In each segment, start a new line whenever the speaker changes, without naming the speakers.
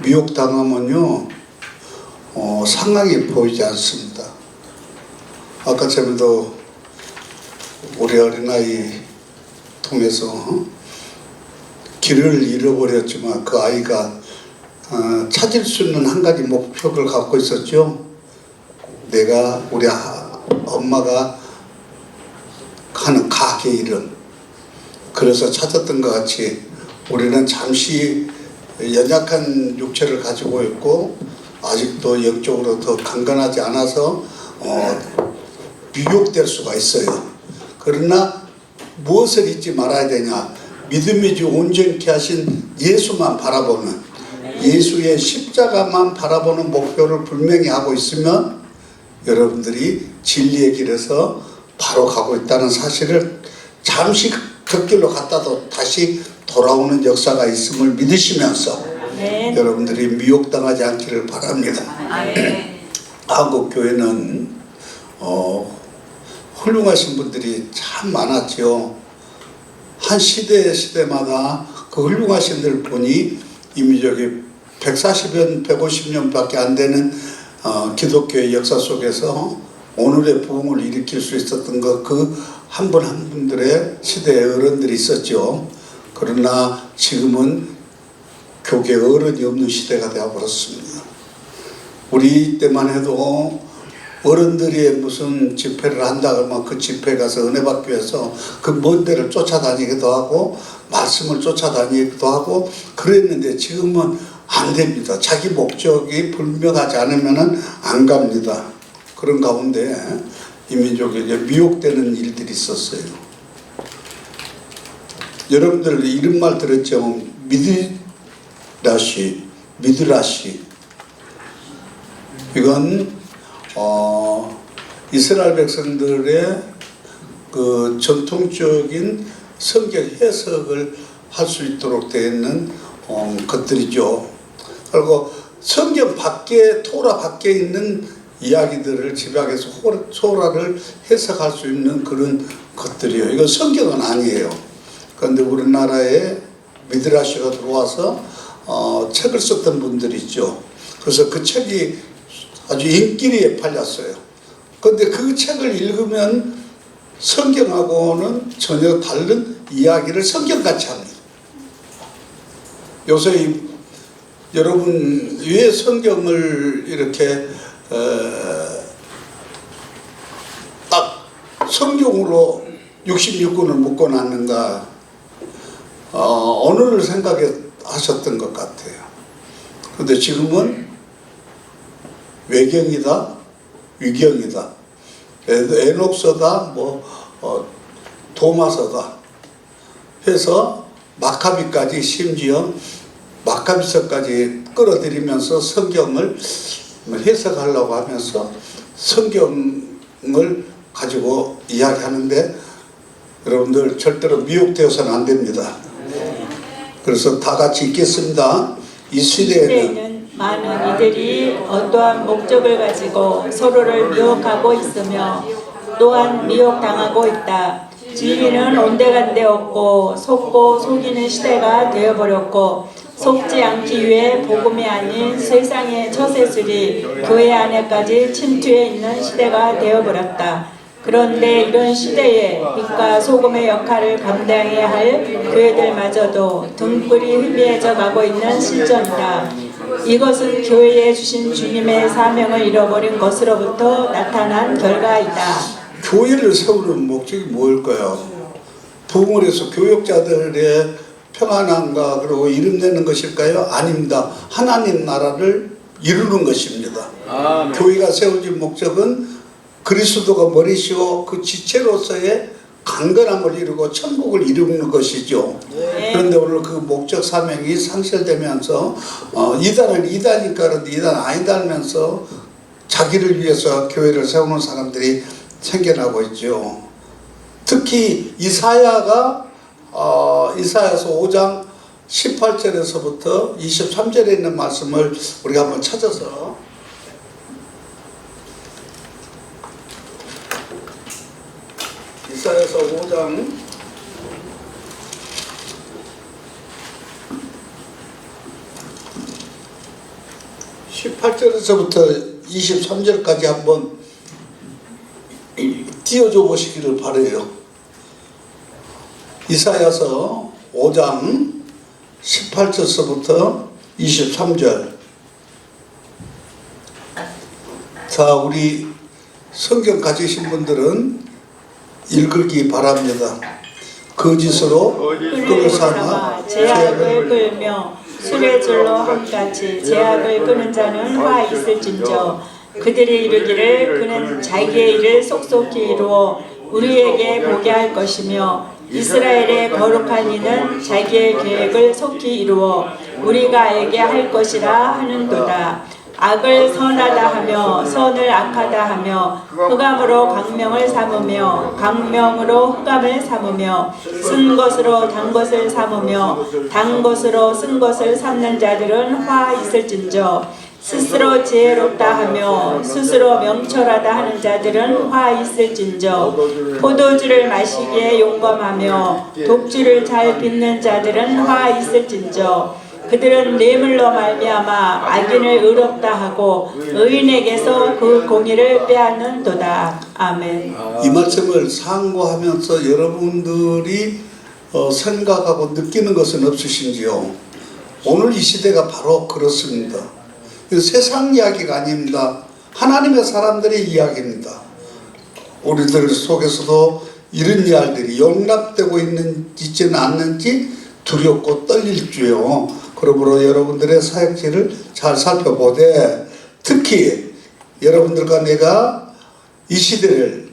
미혹당하면요 상황이 보이지 않습니다. 아까 전에도 우리 어린아이 통해서 길을 잃어버렸지만 그 아이가 찾을 수 있는 한 가지 목표를 갖고 있었죠. 내가 우리 엄마가 하는 가게 이름, 그래서 찾았던 것 같이 우리는 잠시 연약한 육체를 가지고 있고 아직도 영적으로 더 강건하지 않아서 미혹될 수가 있어요. 그러나 무엇을 잊지 말아야 되냐, 믿음이 주 온전케 하신 예수만 바라보는, 예수의 십자가만 바라보는 목표를 분명히 하고 있으면 여러분들이 진리의 길에서 바로 가고 있다는 사실을 잠시 그 길로 갔다도 다시 돌아오는 역사가 있음을 믿으시면서 여러분들이 미혹당하지 않기를 바랍니다. 한국 교회는 훌륭하신 분들이 참 많았죠. 한 시대마다 그 훌륭하신 분들 보니 이미 저기 140년, 150년밖에 안 되는 기독교의 역사 속에서 오늘의 부흥을 일으킬 수 있었던 그 한 분 한 분들의 시대의 어른들이 있었죠. 그러나 지금은 교계 어른이 없는 시대가 되어버렸습니다. 우리 때만 해도 어른들이 무슨 집회를 한다 그러면 그 집회에 가서 은혜 받기 위해서 그 먼 데를 쫓아다니기도 하고 말씀을 쫓아다니기도 하고 그랬는데 지금은 안 됩니다. 자기 목적이 분명하지 않으면 안 갑니다. 그런 가운데 이 민족에 이제 미혹되는 일들이 있었어요. 여러분들 이런 말 들었죠? 미드라시. 이건 이스라엘 백성들의 그 전통적인 성경 해석을 할 수 있도록 되어 있는 것들이죠. 그리고 성경 밖에, 토라 밖에 있는 이야기들을 집약해서 소라를 해석할 수 있는 그런 것들이에요. 이건 성경은 아니에요. 그런데 우리나라에 미드라시가 들어와서 책을 썼던 분들이 있죠. 그래서 그 책이 아주 인기리에 팔렸어요. 그런데 그 책을 읽으면 성경하고는 전혀 다른 이야기를 성경같이 합니다. 요새 여러분 왜 성경을 이렇게 딱 성경으로 66권을 묶어놨는가, 언어를 생각하셨던 것 같아요. 그런데 지금은 외경이다, 위경이다, 에녹서다, 도마서다 해서 마카비까지, 심지어 마카비서까지 끌어들이면서 성경을 해석하려고 하면서 성경을 가지고 이야기하는데 여러분들 절대로 미혹되어서는 안 됩니다. 그래서 다 같이 읽겠습니다. 이 시대에는
많은 이들이 어떠한 목적을 가지고 서로를 미혹하고 있으며 또한 미혹당하고 있다. 진리는 온데간데 없고 속고 속이는 시대가 되어버렸고 속지 않기 위해 복음이 아닌 세상의 처세술이 교회 안에까지 침투해 있는 시대가 되어버렸다. 그런데 이런 시대에 빛과 소금의 역할을 감당해야 할 교회들마저도 등불이 희미해져 가고 있는 실정이다. 이것은 교회에 주신 주님의 사명을 잃어버린 것으로부터 나타난 결과이다.
교회를 세우는 목적이 뭘까요? 부흥을 해서 교역자들의 평안함과 그리고 이름 내는 것일까요? 아닙니다. 하나님 나라를 이루는 것입니다. 교회가 세워진 목적은 그리스도가 머리시고 그 지체로서의 강건함을 이루고 천국을 이루는 것이죠. 그런데 오늘 그 목적 사명이 상실되면서 이단은 이단이니까 그런데 이단 아니다면서 자기를 위해서 교회를 세우는 사람들이 생겨나고 있죠. 특히 이사야가 이사야서 5장 18절에서부터 23절에 있는 말씀을 우리가 한번 찾아서 이사야서 5장 18 18절에서부터 23절까지 한번 띄워줘 보시기를 바라요. 이사야서 5장 18절서부터 23절. 자, 우리 성경 가지신 분들은 읽기 바랍니다. 거짓으로 끈을 삼아
제약을 끌며 수레줄로 함같이 제약을 끄는 자는 화 있을진저. 그들이 이르기를 그는 자기의 일을 속속히 이루어 우리에게 보게 할 것이며 이스라엘의 거룩한 이는 자기의 계획을 속히 이루어 우리가 알게 할 것이라 하는도다. 악을 선하다 하며 선을 악하다 하며 흑암으로 강명을 삼으며 강명으로 흑암을 삼으며 쓴 것으로 단 것을 삼으며 단 것으로 쓴 것을 삼는 자들은 화 있을진저. 스스로 지혜롭다 하며 스스로 명철하다 하는 자들은 화 있을진저. 포도주를 마시기에 용감하며 독주를 잘 빚는 자들은 화 있을진저. 그들은 뇌물로 말미암아 악인을 의롭다 하고 의인에게서 그 공의를 빼앗는도다. 아멘.
이 말씀을 상고하면서 여러분들이 생각하고 느끼는 것은 없으신지요? 오늘 이 시대가 바로 그렇습니다. 세상 이야기가 아닙니다. 하나님의 사람들의 이야기입니다. 우리들 속에서도 이런 이야기들이 용납되고 있지는 않는지 두렵고 떨릴 줄요. 그러므로 여러분들의 사역지를 잘 살펴보되 특히 여러분들과 내가 이 시대를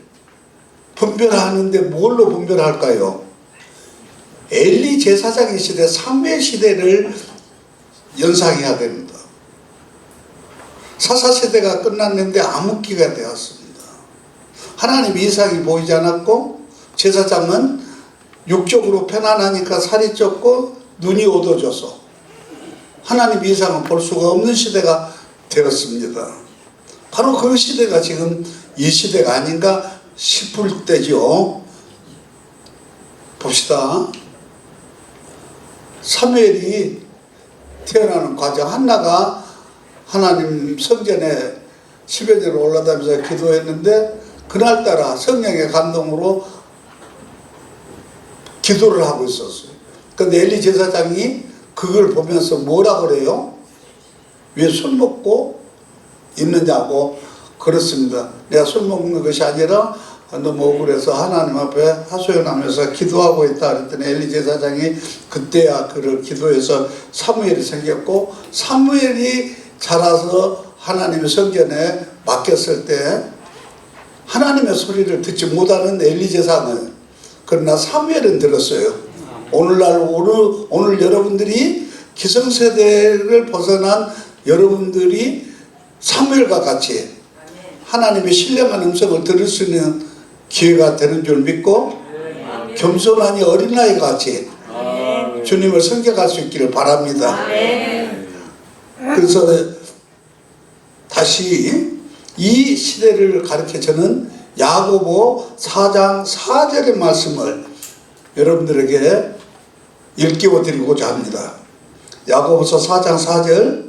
분별하는데 뭘로 분별할까요? 엘리 제사장의 시대, 사무엘 시대를 연상해야 됩니다. 사사시대가 끝났는데 암흑기가 되었습니다. 하나님 이상이 보이지 않았고 제사장은 육적으로 편안하니까 살이 쪘고 눈이 어두워져서 하나님 이상은 볼 수가 없는 시대가 되었습니다. 바로 그 시대가 지금 이 시대가 아닌가 싶을 때죠. 봅시다. 사무엘이 태어나는 과정, 한나가 하나님 성전에 10여 년 올라다니면서 기도했는데 그날따라 성령의 감동으로 기도를 하고 있었어요. 근데 엘리 제사장이 그걸 보면서 뭐라 그래요? 왜 술 먹고 있느냐고 그렇습니다. 내가 술 먹는 것이 아니라 너무 억울해서 하나님 앞에 하소연하면서 기도하고 있다 그랬더니 엘리 제사장이 그때야 그를 기도해서 사무엘이 생겼고 사무엘이 자라서 하나님의 성전에 맡겼을 때 하나님의 소리를 듣지 못하는 엘리 제사장은 그러나 사무엘은 들었어요. 오늘 여러분들이 기성세대를 벗어난 여러분들이 사무엘과 같이 하나님의 신령한 음성을 들을 수 있는 기회가 되는 줄 믿고 겸손하니 어린아이 같이 주님을 섬겨갈 수 있기를 바랍니다. 그래서 다시 이 시대를 가르쳐 저는 야고보 4장 4절의 말씀을 여러분들에게 일깨워 드리고자 합니다. 야고보서 4장 4절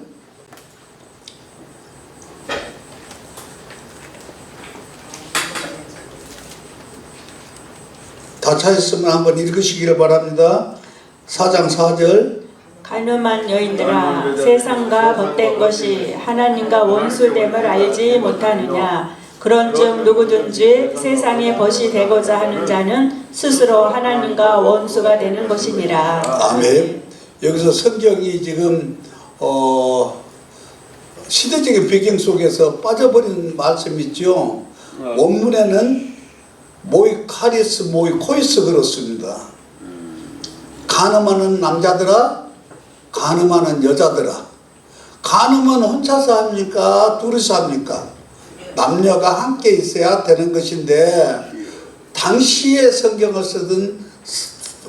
다 찾았으면 한번 읽으시기를 바랍니다. 4장 4절
가늠한 여인들아 세상과 벗된 것이 하나님과 원수됨을 알지 못하느냐. 그런즉 누구든지 세상에 벗이 되고자 하는 자는 스스로 하나님과 원수가 되는 것이니라.
아멘. 여기서 성경이 지금 시대적인 배경 속에서 빠져버린 말씀이 있죠. 원문에는 모이카리스 모이코이스 그렇습니다. 간음하는 남자들아 간음하는 여자들아. 간음은 혼자서 합니까? 둘이서 합니까? 남녀가 함께 있어야 되는 것인데 당시에 성경을 쓰던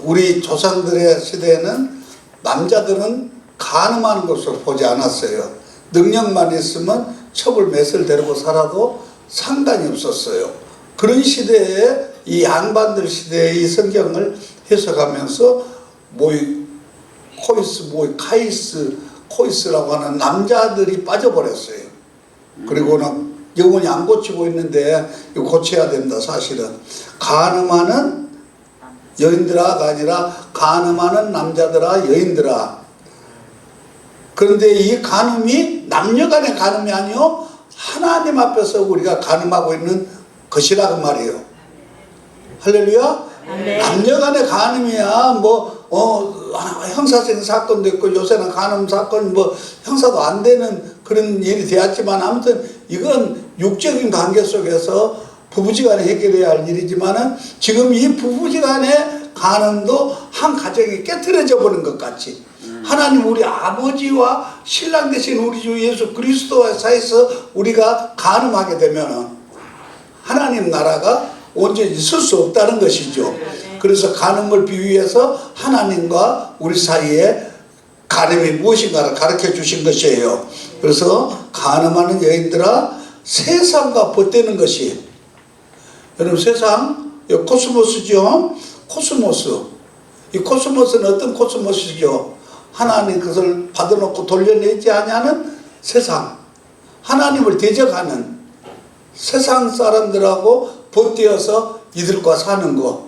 우리 조상들의 시대에는 남자들은 간음하는 것으로 보지 않았어요. 능력만 있으면 첩을 몇을 데리고 살아도 상관이 없었어요. 그런 시대에 이 양반들 시대의 이 성경을 해석하면서 모이 코이스 모이 카이스 코이스라고 하는 남자들이 빠져버렸어요. 그리고는 영혼이 안 고치고 있는데 이거 고쳐야 된다. 사실은 간음하는 여인들아가 아니라 간음하는 남자들아 여인들아. 그런데 이 간음이 남녀간의 간음이 아니요 하나님 앞에서 우리가 간음하고 있는 것이라고 말이에요. 할렐루야.
아멘.
남녀간의 간음이야 형사적인 사건도 있고 요새는 간음 사건 형사도 안 되는 그런 일이 되었지만 아무튼 이건 육적인 관계 속에서 부부지간에 해결해야 할 일이지만은 지금 이 부부지간의 간음도 한 가정이 깨트려져 버린 것 같이 하나님 우리 아버지와 신랑 되신 우리 주 예수 그리스도와 사이에서 우리가 간음하게 되면은 하나님 나라가 온전히 있을 수 없다는 것이죠. 그래서 간음을 비유해서 하나님과 우리 사이에 간음이 무엇인가를 가르쳐 주신 것이에요. 그래서 간음하는 여인들아 세상과 벗되는 것이 여러분 세상 코스모스죠. 코스모스 이 코스모스는 어떤 코스모스죠? 하나님 그것을 받아놓고 돌려내지 아니하는 세상 하나님을 대적하는 세상 사람들하고 벗되어서 이들과 사는 것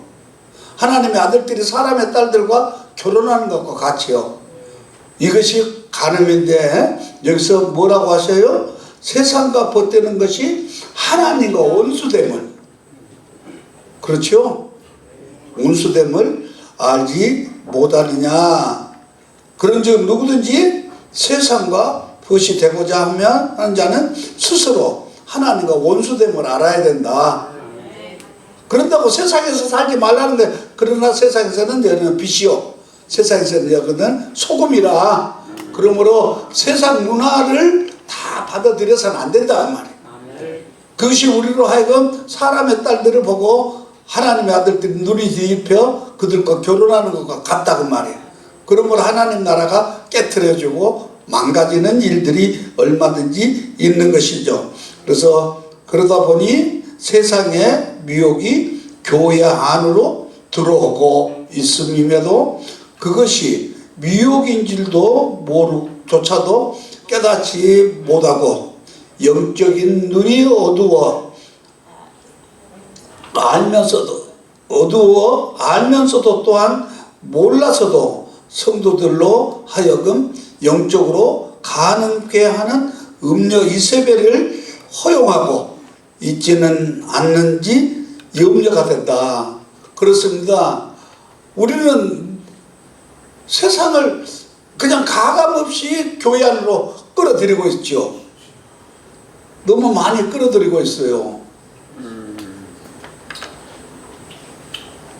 하나님의 아들들이 사람의 딸들과 결혼하는 것과 같이요. 이것이 간음인데 여기서 뭐라고 하셔요? 세상과 벗되는 것이 하나님과 원수됨을 그렇죠? 원수됨을 알지 못하느냐. 그런즉 누구든지 세상과 벗이 되고자 하는 자는 스스로 하나님과 원수됨을 알아야 된다. 그런다고 세상에서 살지 말라는데 그러나 세상에서는 여기는 빛이요 세상에서는 여기는 소금이라. 그러므로 세상 문화를 다 받아들여서는 안 된다 말이에요. 그것이 우리로 하여금 사람의 딸들을 보고 하나님의 아들들이 눈이 뒤집혀 그들과 결혼하는 것과 같다고 말이에요. 그러므로 하나님 나라가 깨트려지고 망가지는 일들이 얼마든지 있는 것이죠. 그래서 그러다 보니 세상의 미혹이 교회 안으로 들어오고 있음임에도 그것이 미혹인 줄도 조차도 깨닫지 못하고 영적인 눈이 알면서도 또한 몰라서도 성도들로 하여금 영적으로 가늠케 하는 음녀 이세벨을 허용하고 있지는 않는지 염려가 된다. 그렇습니다. 우리는 세상을 그냥 가감없이 교회 안으로 끌어들이고 있죠. 너무 많이 끌어들이고 있어요.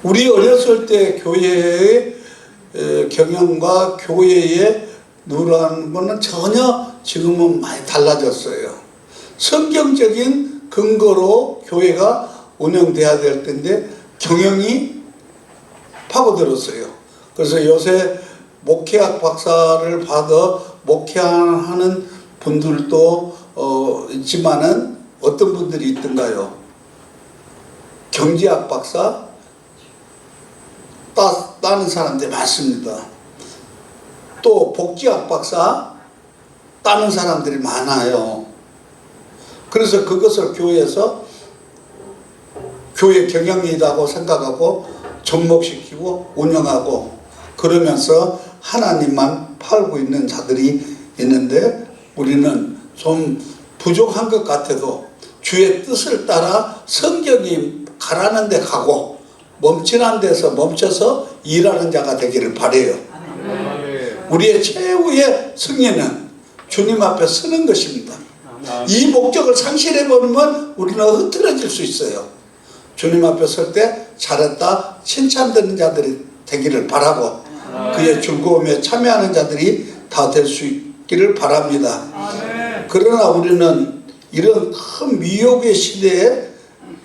우리 어렸을 때 교회의 경영과 교회의 누라는 것은 전혀 지금은 많이 달라졌어요. 성경적인 근거로 교회가 운영돼야 될 텐데 경영이 파고들었어요. 그래서 요새 목회학 박사를 받아 목회하는 분들도 있지만은 어떤 분들이 있던가요? 경제학 박사 따는 사람들이 많습니다. 또 복지학 박사 따는 사람들이 많아요. 그래서 그것을 교회에서 교회 경영이라고 생각하고 접목시키고 운영하고 그러면서 하나님만 팔고 있는 자들이 있는데 우리는 좀 부족한 것 같아도 주의 뜻을 따라 성경이 가라는 데 가고 멈추는 데서 멈춰서 일하는 자가 되기를 바라요. 우리의 최후의 승리는 주님 앞에 서는 것입니다. 이 목적을 상실해버리면 우리는 흐트러질 수 있어요. 주님 앞에 설 때 잘했다 칭찬되는 자들이 되기를 바라고 그의 즐거움에 참여하는 자들이 다 될 수 있기를 바랍니다. 그러나 우리는 이런 큰 미혹의 시대에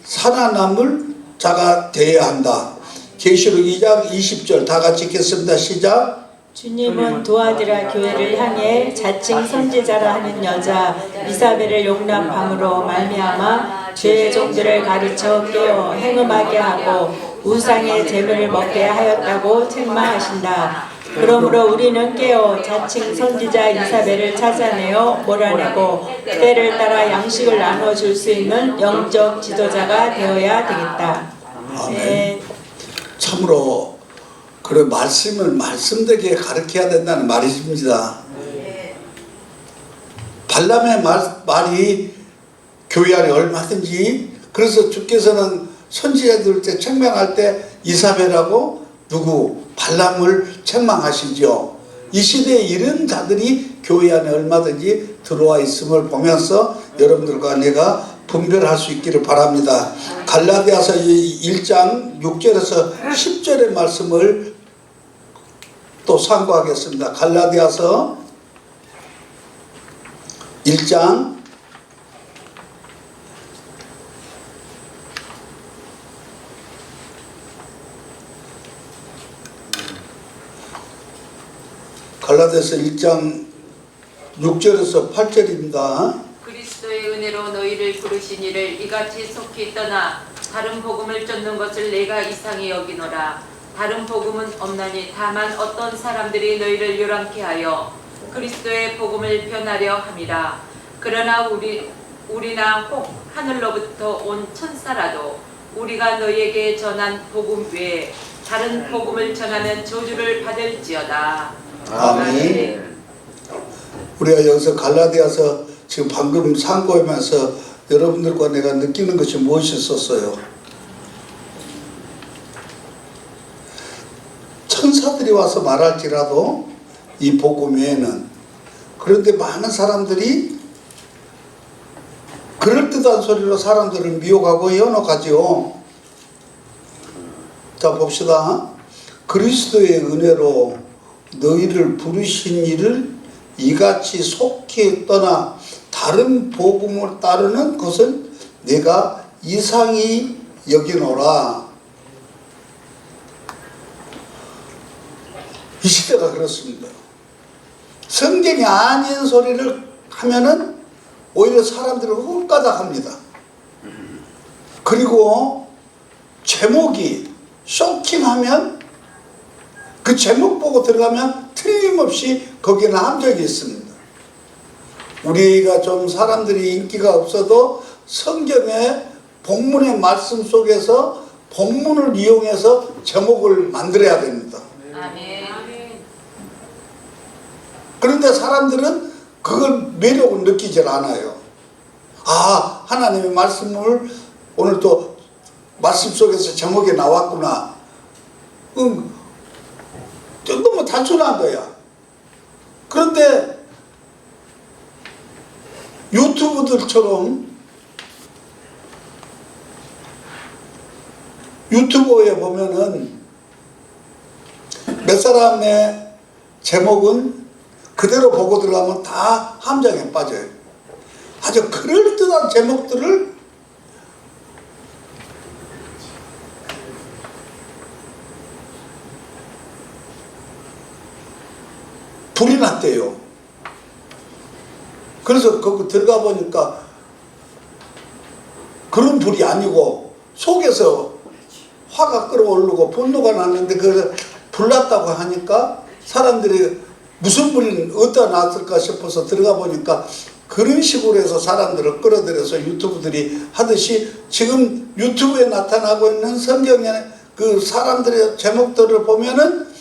살아남을 자가 되어야 한다. 계시록 2장 20절 다 같이 읽겠습니다. 시작.
주님은 두아디라 교회를 향해 자칭 선지자라 하는 여자 이사벨을 용납함으로 말미암아 죄의 종들을 가르쳐 깨어 행음하게 하고 우상의 재물을 먹게 하였다고 책망하신다. 그러므로 우리는 깨어 자칭 선지자 이사벨을 찾아내어 몰아내고 때를 따라 양식을 나눠줄 수 있는 영적 지도자가 되어야 되겠다. 네.
참으로 그래 말씀을 말씀되게 가르쳐야 된다는 말입니다. 발람의 말이 교회 안에 얼마든지, 그래서 주께서는 선지자들 때 책망할 때 이사벨하고 발람을 책망하시죠. 이 시대에 이런 자들이 교회 안에 얼마든지 들어와 있음을 보면서 여러분들과 내가 분별할 수 있기를 바랍니다. 갈라디아서 1장 6절에서 10절의 말씀을 또 상고하겠습니다. 갈라디아서 1장 1장 6절에서 8절입니다.
그리스도의 은혜로 너희를 부르신 이를 이같이 속히 떠나 다른 복음을 쫓는 것을 내가 이상히 여기노라. 다른 복음은 없나니 다만 어떤 사람들이 너희를 요란케 하여 그리스도의 복음을 변하려 함이라. 그러나 우리나 혹 하늘로부터 온 천사라도 우리가 너희에게 전한 복음 외에 다른 복음을 전하면 저주를 받을지어다.
아멘. 우리가 여기서 갈라디아서 지금 방금 상고하면서 여러분들과 내가 느끼는 것이 무엇이 있었어요? 천사들이 와서 말할지라도 이 복음 외에는, 그런데 많은 사람들이 그럴듯한 소리로 사람들을 미혹하고 연혹하지요. 자 봅시다. 그리스도의 은혜로 너희를 부르신 이를 이같이 속히 떠나 다른 복음을 따르는 것을 내가 이상히 여기노라. 이 시대가 그렇습니다. 성경이 아닌 소리를 하면은 오히려 사람들을 헛가닥합니다. 그리고 제목이 쇼킹하면 그 제목 보고 들어가면 틀림없이 거기에는 함정이 있습니다. 우리가 좀 사람들이 인기가 없어도 성경의 본문의 말씀 속에서 본문을 이용해서 제목을 만들어야 됩니다.
아멘.
그런데 사람들은 그걸 매력을 느끼질 않아요. 아, 하나님의 말씀을 오늘 또 말씀 속에서 제목이 나왔구나. 너무 단순한 거야. 그런데 유튜브들처럼 유튜브에 보면은 몇 사람의 제목은 그대로 보고 들어가면 다 함정에 빠져요. 아주 그럴듯한 제목들을 불이 났대요. 그래서 거기 들어가 보니까 그런 불이 아니고 속에서 화가 끓어오르고 분노가 났는데 그 불났다고 하니까 사람들이 무슨 불이 어디다 났을까 싶어서 들어가 보니까 그런 식으로 해서 사람들을 끌어들여서 유튜브들이 하듯이 지금 유튜브에 나타나고 있는 성경의 그 사람들의 제목들을 보면은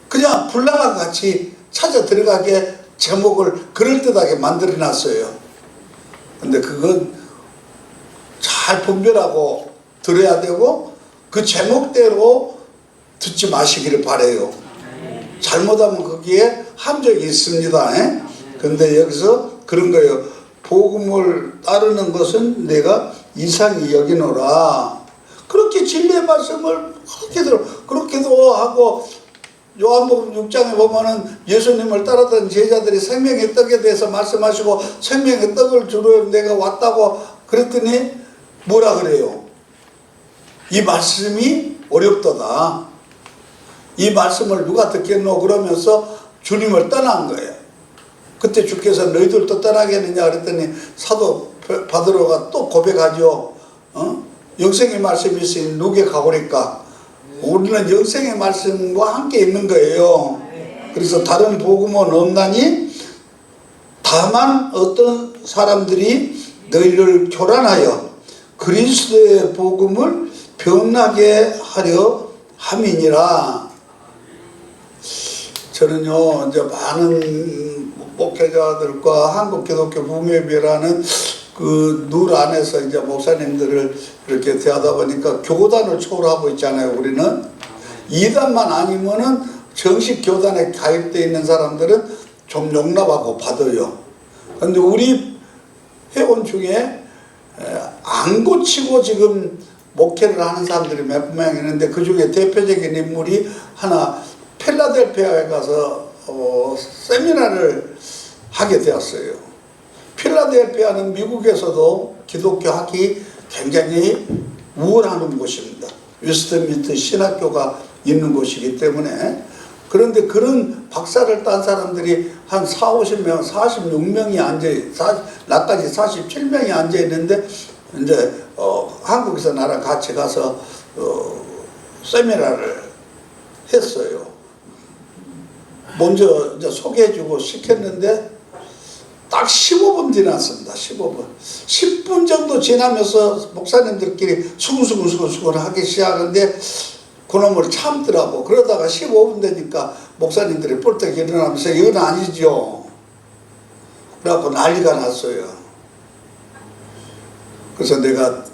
그냥 불나간 같이 찾아 들어가게 제목을 그럴듯하게 만들어 놨어요. 근데 그건 잘 분별하고 들어야 되고 그 제목대로 듣지 마시기를 바라요. 잘못하면 거기에 함정이 있습니다. 근데 여기서 그런 거예요. 복음을 따르는 것은 내가 이상히 여기노라. 그렇게 진리의 말씀을 그렇게도 하고 요한복음 6장에 보면은 예수님을 따랐던 제자들이 생명의 떡에 대해서 말씀하시고 생명의 떡을 주러 내가 왔다고 그랬더니 뭐라 그래요? 이 말씀이 어렵도다. 이 말씀을 누가 듣겠노? 그러면서 주님을 떠난 거예요. 그때 주께서 너희들도 떠나겠느냐 그랬더니 사도 바드로가 또 고백하죠. 영생의 말씀이 있으니 누게 가오리까? 우리는 영생의 말씀과 함께 있는 거예요. 그래서 다른 복음은 없나니 다만 어떤 사람들이 너희를 교란하여 그리스도의 복음을 변하게 하려 함이니라. 저는요 이제 많은 목회자들과 한국기독교 부모회라는 그 룰 안에서 이제 목사님들을 이렇게 대하다 보니까 교단을 초월하고 있잖아요. 우리는 이단만 아니면은 정식 교단에 가입되어 있는 사람들은 좀 용납하고 받아요. 근데 우리 회원 중에 안 고치고 지금 목회를 하는 사람들이 몇 명 있는데 그 중에 대표적인 인물이 하나 필라델피아에 가서 세미나를 하게 되었어요. 필라델피아는 미국에서도 기독교 학이 굉장히 우월하는 곳입니다. 웨스트민스터 신학교가 있는 곳이기 때문에. 그런데 그런 박사를 딴 사람들이 한 40, 50명, 46명이 나까지 47명이 앉아 있는데 이제 한국에서 나랑 같이 가서 세미나를 했어요. 먼저 이제 소개해주고 시켰는데 딱 15분 지났습니다. 15분. 10분 정도 지나면서 목사님들끼리 수근수근 하기 시작하는데 그놈을 참더라고. 그러다가 15분 되니까 목사님들이 뻘떡 일어나면서 이건 아니죠. 그래갖고 난리가 났어요. 그래서 내가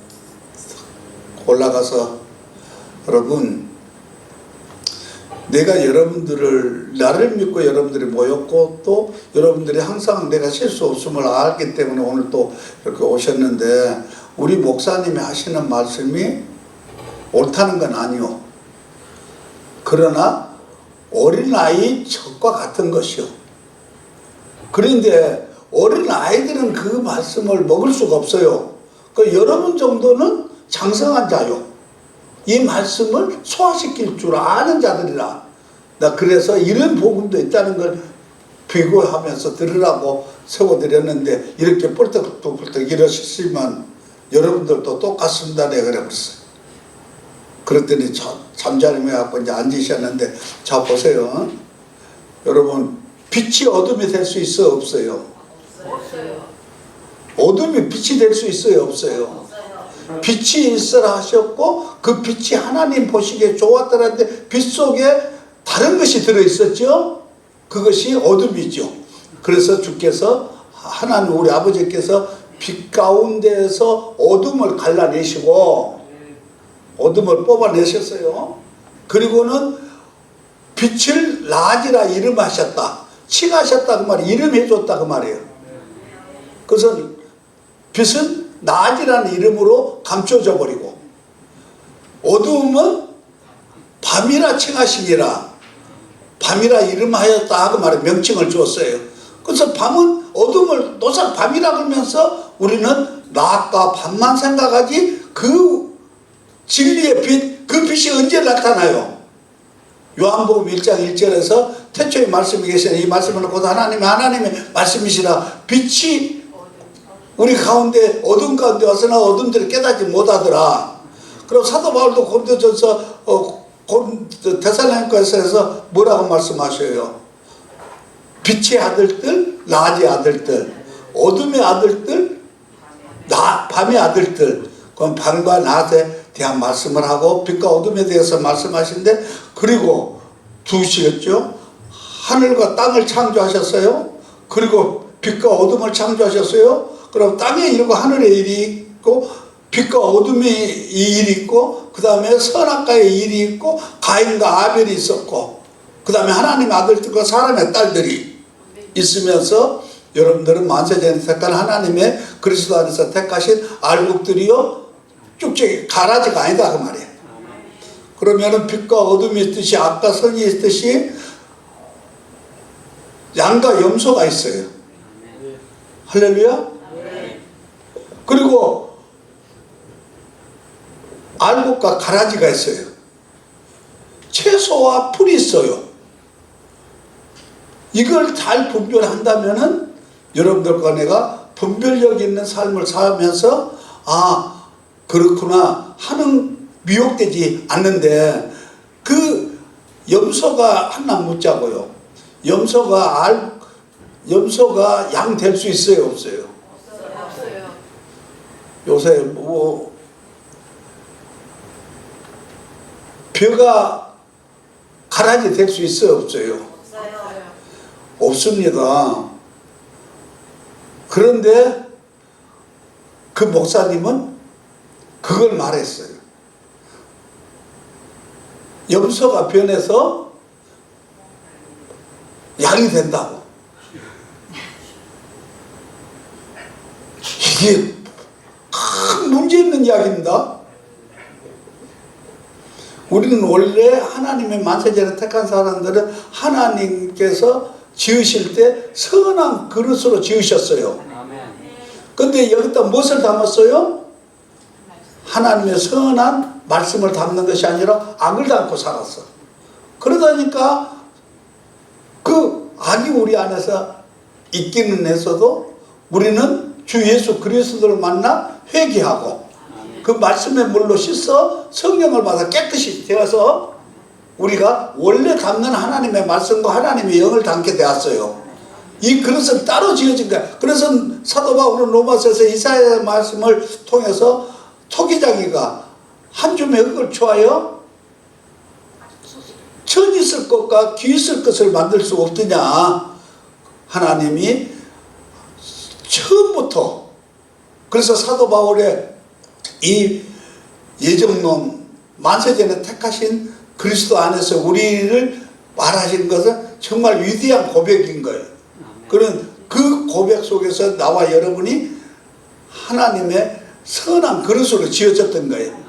올라가서 여러분, 내가 여러분들을 나를 믿고 여러분들이 모였고 또 여러분들이 항상 내가 실수 없음을 알기 때문에 오늘 또 이렇게 오셨는데 우리 목사님이 하시는 말씀이 옳다는 건 아니요. 그러나 어린아이 젖과 같은 것이요. 그런데 어린아이들은 그 말씀을 먹을 수가 없어요. 그 여러분 정도는 장성한 자요. 이 말씀을 소화시킬 줄 아는 자들이라. 나 그래서 이런 복음도 있다는 걸 비교하면서 들으라고 세워드렸는데 이렇게 뻘떡 일어섰으면 여러분들도 똑같습니다. 내가 그래버렸어요. 그랬더니 잠자리매갖고 이제 앉으셨는데 자 보세요. 여러분 빛이 어둠이 될 수 있어요? 없어요? 없어요. 어둠이 빛이 될 수 있어요? 없어요? 빛이 있으라 하셨고 그 빛이 하나님 보시기에 좋았더라는데 빛 속에 다른 것이 들어있었죠. 그것이 어둠이죠. 그래서 주께서 하나님 우리 아버지께서 빛 가운데에서 어둠을 갈라내시고 어둠을 뽑아내셨어요. 그리고는 빛을 낮이라 이름하셨다. 칭하셨다 그 말이에요. 이름해줬다 그 말이에요. 그래서 빛은 낮이라는 이름으로 감춰져 버리고 어두움은 밤이라 칭하시니라. 밤이라 이름하였다 그 말에 명칭을 주었어요. 그래서 밤은 어둠을 노상 밤이라 그러면서 우리는 낮과 밤만 생각하지 그 진리의 빛, 그 빛이 언제 나타나요? 요한복음 1장 1절에서 태초에 말씀이 계시니 이 말씀을 놓고 하나님의 말씀이시라. 빛이 우리 가운데 어둠 가운데 와서나 어둠들을 깨닫지 못하더라. 그리고 사도 바울도 고린도전서 데살로니가서에서 뭐라고 말씀하셔요? 빛의 아들들, 낮의 아들들, 어둠의 아들들, 밤의 아들들. 그럼 밤과 낮에 대한 말씀을 하고 빛과 어둠에 대해서 말씀하시는데 그리고 두시겠죠? 하늘과 땅을 창조하셨어요. 그리고 빛과 어둠을 창조하셨어요. 그럼 땅에 일고 하늘에 일이 있고 빛과 어둠의 일이 있고 그 다음에 선악과의 일이 있고 가인과 아벨이 있었고 그 다음에 하나님의 아들들과 사람의 딸들이 있으면서 여러분들은 만세전에 택한 하나님의 그리스도 안에서 택하신 알곡들이요 쭉쭉 가라지가 아니다 그 말이에요. 그러면은 빛과 어둠이 있듯이 악과 선이 있듯이 양과 염소가 있어요. 할렐루야. 그리고 알곡과 가라지가 있어요. 채소와 풀이 있어요. 이걸 잘 분별한다면은 여러분들과 내가 분별력 있는 삶을 살면서 아 그렇구나 하는 미혹되지 않는데 염소가 하나 묻자고요. 염소가 양 될 수 있어요, 없어요?
없어요.
요새 뭐 벼가 가라지 될 수 있어요, 없어요?
없어요.
없습니다. 그런데 그 목사님은 그걸 말했어요. 염소가 변해서 양이 된다고. 이게 큰 문제 있는 이야기입니다. 우리는 원래 하나님의 만세전에 택한 사람들은 하나님께서 지으실 때 선한 그릇으로 지으셨어요. 근데 여기다 무엇을 담았어요? 하나님의 선한 말씀을 담는 것이 아니라 악을 담고 살았어. 그러다니까 그 악이 우리 안에서 있기는 했어도 우리는 주 예수 그리스도를 만나 회개하고 그 말씀의 물로 씻어 성령을 받아 깨끗이 되어서 우리가 원래 담는 하나님의 말씀과 하나님의 영을 담게 되었어요. 이 그릇은 따로 지어진 거야. 그래서 사도 바울은 로마서에서 이사야의 말씀을 통해서 토기장이가 한 줌의 흙을 취하여 천 있을 것과 귀 있을 것을 만들 수 없느냐. 하나님이 처음부터 그래서 사도 바울의 이 예정론 만세전에 택하신 그리스도 안에서 우리를 말하신 것은 정말 위대한 고백인 거예요. 그런 그 고백 속에서 나와 여러분이 하나님의 선한 그릇으로 지어졌던 거예요.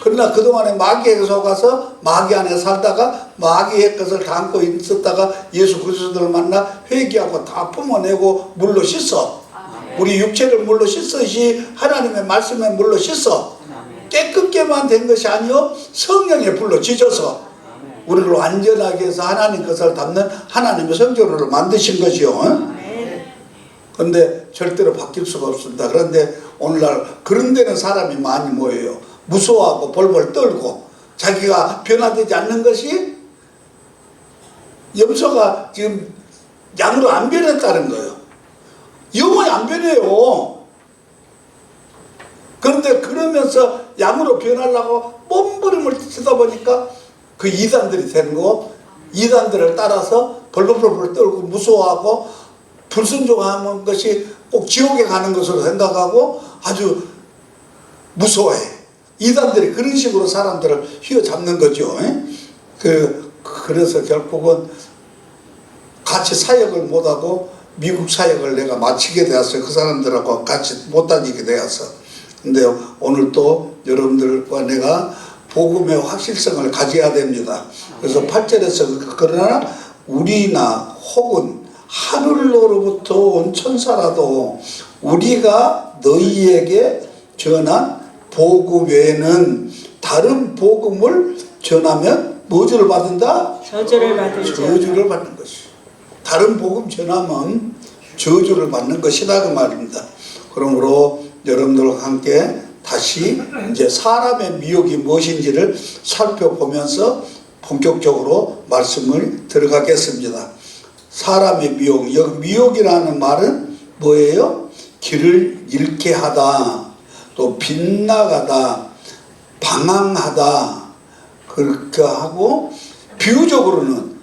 그러나 그동안에 마귀에게 속아서 마귀 안에 살다가 마귀의 것을 담고 있었다가 예수 그리스도를 만나 회개하고 다 품어내고 물로 씻어. 우리 육체를 물로 씻듯이 하나님의 말씀에 물로 씻어 깨끗게만 된 것이 아니요 성령의 불로 지져서 우리를 완전하게 해서 하나님 것을 담는 하나님의 성전으로 만드신 거지요. 그런데 절대로 바뀔 수가 없습니다. 그런데 오늘날 그런 데는 사람이 많이 모여요. 무서워하고 벌벌 떨고 자기가 변화되지 않는 것이 염소가 지금 양으로 안 변했다는 거예요. 영원히 안 변해요. 그런데 그러면서 양으로 변하려고 몸부림을 치다 보니까 그 이단들이 되는 거, 이단들을 따라서 벌벌벌 떨고 무서워하고 불순종하는 것이 꼭 지옥에 가는 것으로 생각하고 아주 무서워해. 이단들이 그런 식으로 사람들을 휘어잡는 거죠. 그래서 결국은 같이 사역을 못하고 미국 사역을 내가 마치게 되었어요. 그 사람들하고 같이 못 다니게 되어서. 근데 오늘 또 여러분들과 내가 복음의 확실성을 가져야 됩니다. 그래서 8절에서 그러나 우리나 혹은 하늘로부터 온 천사라도 우리가 너희에게 전한 복음 외에는 다른 복음을 전하면 뭐를 받는다?
저주를 받으죠.
저주를 받는 것이. 다른 복음 전하면 저주를 받는 것이다 그 말입니다. 그러므로 여러분들과 함께 다시 이제 사람의 미혹이 무엇인지를 살펴보면서 본격적으로 말씀을 들어가겠습니다. 사람의 미혹, 여기 미혹이라는 말은 뭐예요? 길을 잃게 하다, 또 빗나가다, 방황하다 그렇게 하고 비유적으로는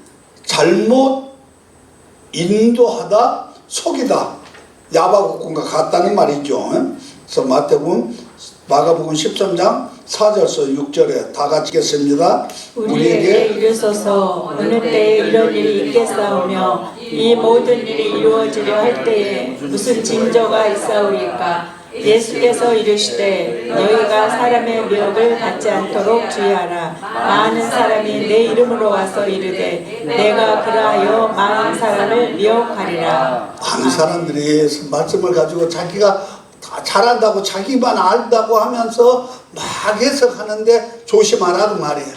잘못 인도하다, 속이다, 야바국군과 같다는 말이죠. 그래서 마가복음 13장 4절에서 6절에 다 같이 읽겠습니다.
우리에게 이르소서 어느 때에 이런 일이 있겠사오며 이 모든 일이 이루어지려 할 때에 무슨 징조가 있사오리까. 예수께서 이르시되 너희가 사람의 미혹을 받지 않도록 주의하라. 많은 사람이 내 이름으로 와서 이르되 내가 그러하여 많은 사람을 미혹하리라.
많은 사람들이 말씀을 가지고 자기가 다 잘한다고 자기만 안다고 하면서 막 해석하는데 조심하라 그 말이에요.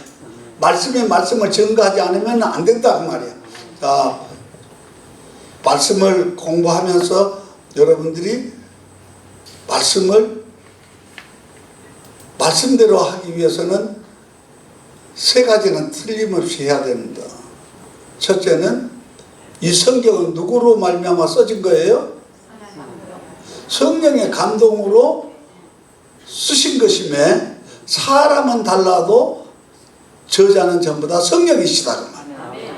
말씀을 증거하지 않으면 안 된다 그 말이에요. 자, 말씀을 공부하면서 여러분들이 말씀을 말씀대로 하기 위해서는 세 가지는 틀림없이 해야 됩니다. 첫째는 이 성경은 누구로 말미암아 써진 거예요? 성령의 감동으로 쓰신 것임에 사람은 달라도 저자는 전부 다 성령이시다 그 말이에요.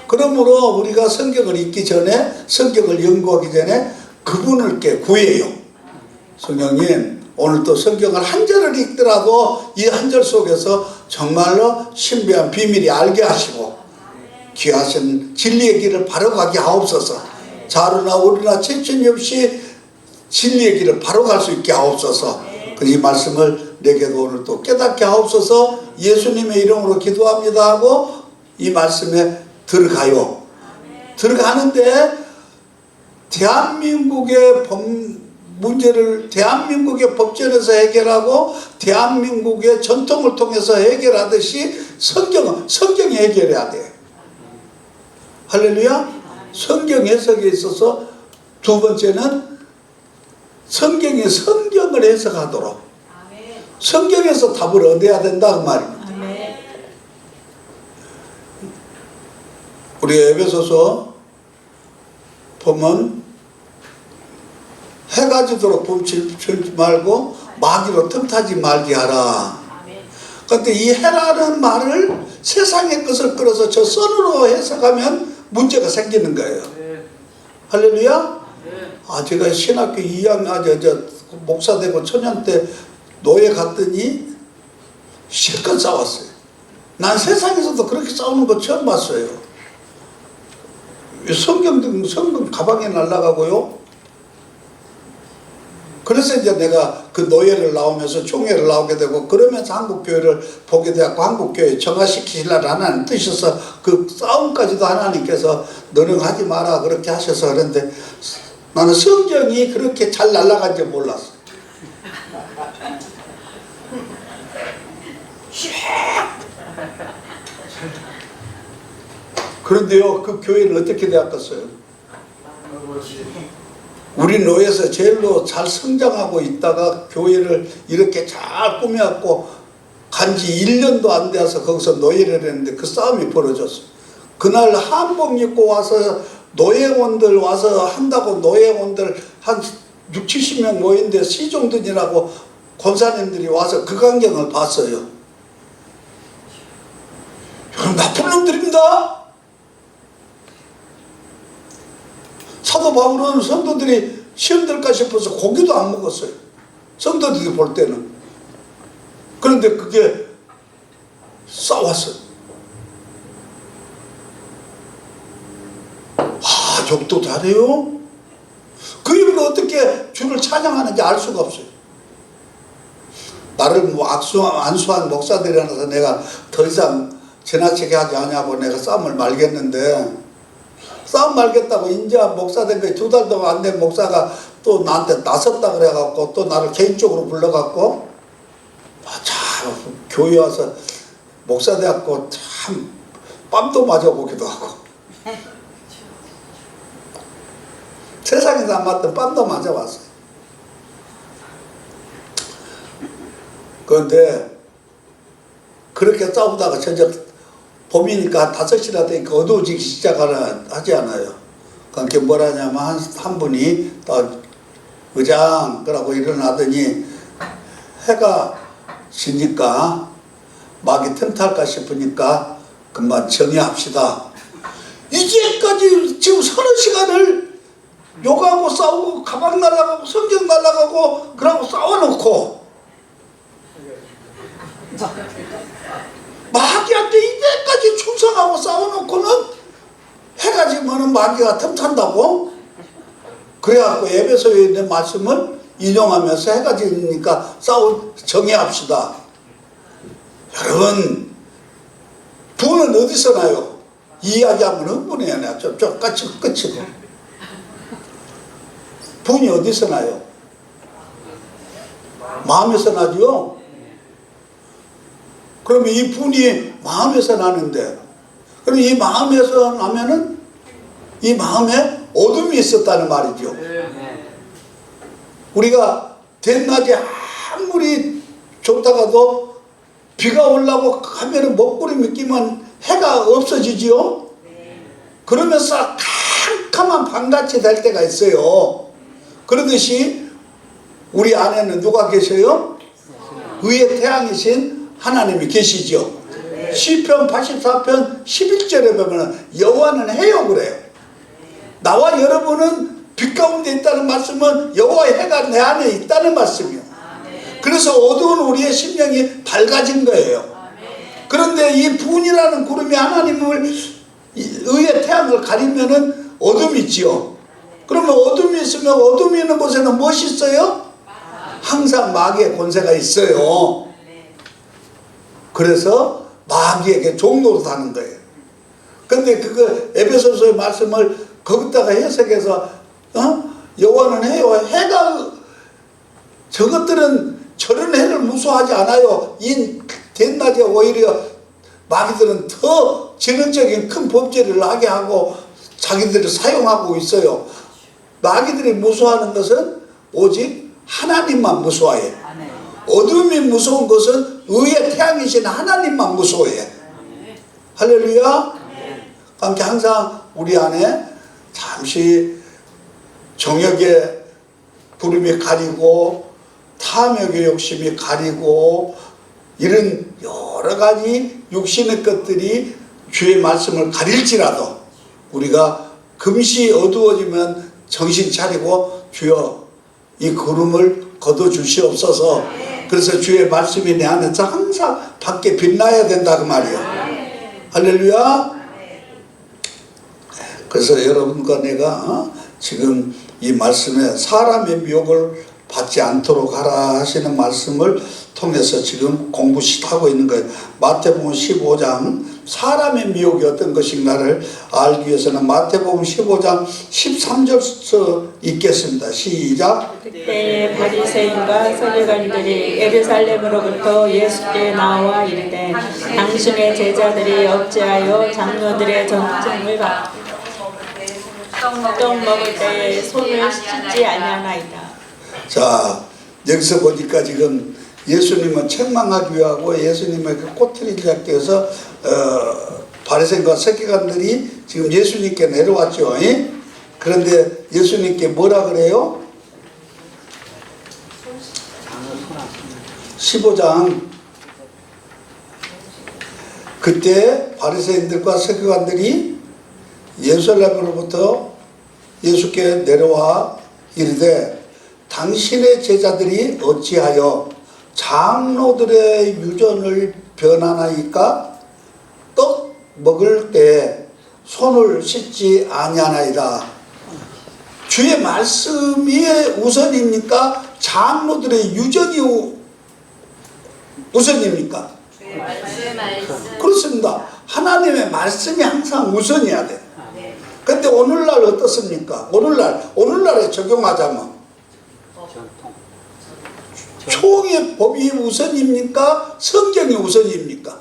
그러므로 우리가 성경을 읽기 전에, 성경을 연구하기 전에 그분을 구해요. 성령님, 오늘 또 성경을 한 절을 읽더라도 이 한 절 속에서 정말로 신비한 비밀이 알게 하시고 귀하신 진리의 길을 바로 가게 하옵소서. 자루나 오리나 채천이 없이 진리의 길을 바로 갈 수 있게 하옵소서. 이 말씀을 내게도 오늘 또 깨닫게 하옵소서. 예수님의 이름으로 기도합니다 하고 이 말씀에 들어가요. 들어가는데 대한민국의 문제를 대한민국의 법전에서 해결하고 대한민국의 전통을 통해서 해결하듯이 성경이 해결해야 돼. 할렐루야. 성경 해석에 있어서 두 번째는 성경이 성경을 해석하도록 성경에서 답을 얻어야 된다 그 말입니다. 우리 에베소서 보면 해가 지도록 붐치 말고 마귀로 틈타지 말게 하라. 그런데 이 해라는 말을 세상의 것을 끌어서 저 선으로 해석하면 문제가 생기는 거예요. 할렐루야. 제가 신학교 2학년 목사 되고 초년 때 노예 갔더니 실컷 싸웠어요. 난 세상에서도 그렇게 싸우는 거 처음 봤어요. 성경 가방에 날라가고요. 그래서 이제 내가 그 노예를 나오면서 총회를 나오게 되고 그러면서 한국교회를 보게 되었고 한국교회 정화시키시려는 하나님 뜻이어서 그 싸움까지도 하나님께서 너는 하지 마라 그렇게 하셔서 그런데 나는 성경이 그렇게 잘 날아간지 몰랐어. 그런데요, 그 교회는 어떻게 되었겠어요? 우리 노예에서 제일로 잘 성장하고 있다가 교회를 이렇게 잘 꾸며갖고 간지 1년도 안 되어서 거기서 노예를 했는데 그 싸움이 벌어졌어. 그날 한복 입고 와서 노예원들 와서 한다고 노예원들 한 6, 70명 모인데 시종든이라고 권사님들이 와서 그 광경을 봤어요. 여러분 나쁜 놈들입니다. 사도 바울은 성도들이 시험 들까 싶어서 고기도 안 먹었어요. 성도들이 볼 때는. 그런데 그게 싸웠어요. 욕도 잘해요. 그 입으로 어떻게 주를 찬양하는지 알 수가 없어요. 나를 안수한 목사들이라서 내가 더 이상 지나치게 하지 않냐고 내가 싸움을 말겠는데 싸움 말겠다고 이제 목사 된 거에 2달 동안 안 된 목사가 또 나한테 나섰다 그래갖고 또 나를 개인적으로 불러갖고 참 교회 와서 목사 돼갖고 참 뺨도 맞아보기도 하고 세상에서 안 맞던 뺨도 맞아봤어요. 그런데 그렇게 싸우다가 저녁 봄이니까 5시나 되니까 어두워지기 시작하지 않아요. 그게 뭐라냐면 한 분이 또 의장 그러고 일어나더니 해가 지니까 막이 틈탈까 싶으니까 그만 정리합시다. 이제까지 지금 서너 시간을 욕하고 싸우고 가방 날아가고 성경 날아가고 그러고 싸워놓고 마귀한테 이때까지 충성하고 싸워놓고는 해가 지면은 마귀가 틈탄다고? 그래갖고 에베소에 있는 말씀을 인용하면서 해가 지니까 정의합시다. 여러분 분은 어디서 나요? 이야기하면 흥분해야 나. 좀 끝이고 분이 어디서 나요? 마음에서 나죠? 그러면 이 분이 마음에서 나는데 그럼 이 마음에서 나면은 이 마음에 어둠이 있었다는 말이죠. 우리가 대낮에 아무리 좋다가도 비가 오려고 하면은 먹구름이 끼면 해가 없어지지요. 그러면서 캄캄한 밤같이 될 때가 있어요. 그러듯이 우리 안에는 누가 계셔요? 의의 태양이신 하나님이 계시죠. 시편 84편 11절에 보면 여호와는 해요 그래요. 나와 여러분은 빛 가운데 있다는 말씀은 여호와의 해가 내 안에 있다는 말씀이요. 그래서 어두운 우리의 심령이 밝아진 거예요. 그런데 이 분이라는 구름이 하나님을 의의 태양을 가리면은 어둠이 있지요. 그러면 어둠이 있으면 어둠이 있는 곳에는 무엇이 있어요? 항상 마귀의 권세가 있어요. 그래서 마귀에게 종노릇하는 거예요. 근데 그거 에베소서의 말씀을 거기다가 해석해서 여호와는 해요. 해가 저것들은 저런 해를 무서워하지 않아요. 이 대낮에 오히려 마귀들은 더 지능적인 큰 범죄를 하게 하고 자기들을 사용하고 있어요. 마귀들이 무서워하는 것은 오직 하나님만 무서워해요. 어둠이 무서운 것은 의의 태양이신 하나님만 무서워해요. 할렐루야. 그러니까 항상 우리 안에 잠시 정욕의 구름이 가리고 탐욕의 욕심이 가리고 이런 여러 가지 육신의 것들이 주의 말씀을 가릴지라도 우리가 금시 어두워지면 정신 차리고 주여 이 구름을 거둬 주시옵소서. 그래서 주의 말씀이 내 안에서 항상 밖에 빛나야 된다 그 말이에요. 할렐루야. 그래서 여러분과 내가 지금 이 말씀에 사람의 미혹을 받지 않도록 하라 하시는 말씀을 통해서 지금 공부하고 있는 거예요. 마태복음 15장 사람의 미혹이 어떤 것인가를 알기 위해서는 마태복음 15장 13절부터 읽겠습니다. 시작.
그때 바리새인과 서기관들이 예루살렘으로부터 예수께 나와 이르되 당신의 제자들이 어찌하여 장로들의 전증을 받고 떡 먹을 때에 손을 씻지 아니하나이다.
자, 여기서 보니까 지금 예수님은 책망하기 위하고 예수님에게 꼬투리를 잡기 위해서 바리새인과 서기관들이 지금 예수님께 내려왔죠. 그런데 예수님께 뭐라 그래요? 15장 그때 바리새인들과 서기관들이 예루살렘으로부터 예수께 내려와 이르되 당신의 제자들이 어찌하여 장로들의 유전을 변하나이까 떡 먹을 때 손을 씻지 아니하나이다. 주의 말씀이 우선입니까? 장로들의 유전이 우선입니까? 그렇습니다. 하나님의 말씀이 항상 우선이어야 돼. 근데 오늘날 어떻습니까? 오늘날에 적용하자면 총의 법이 우선입니까? 성경이 우선입니까?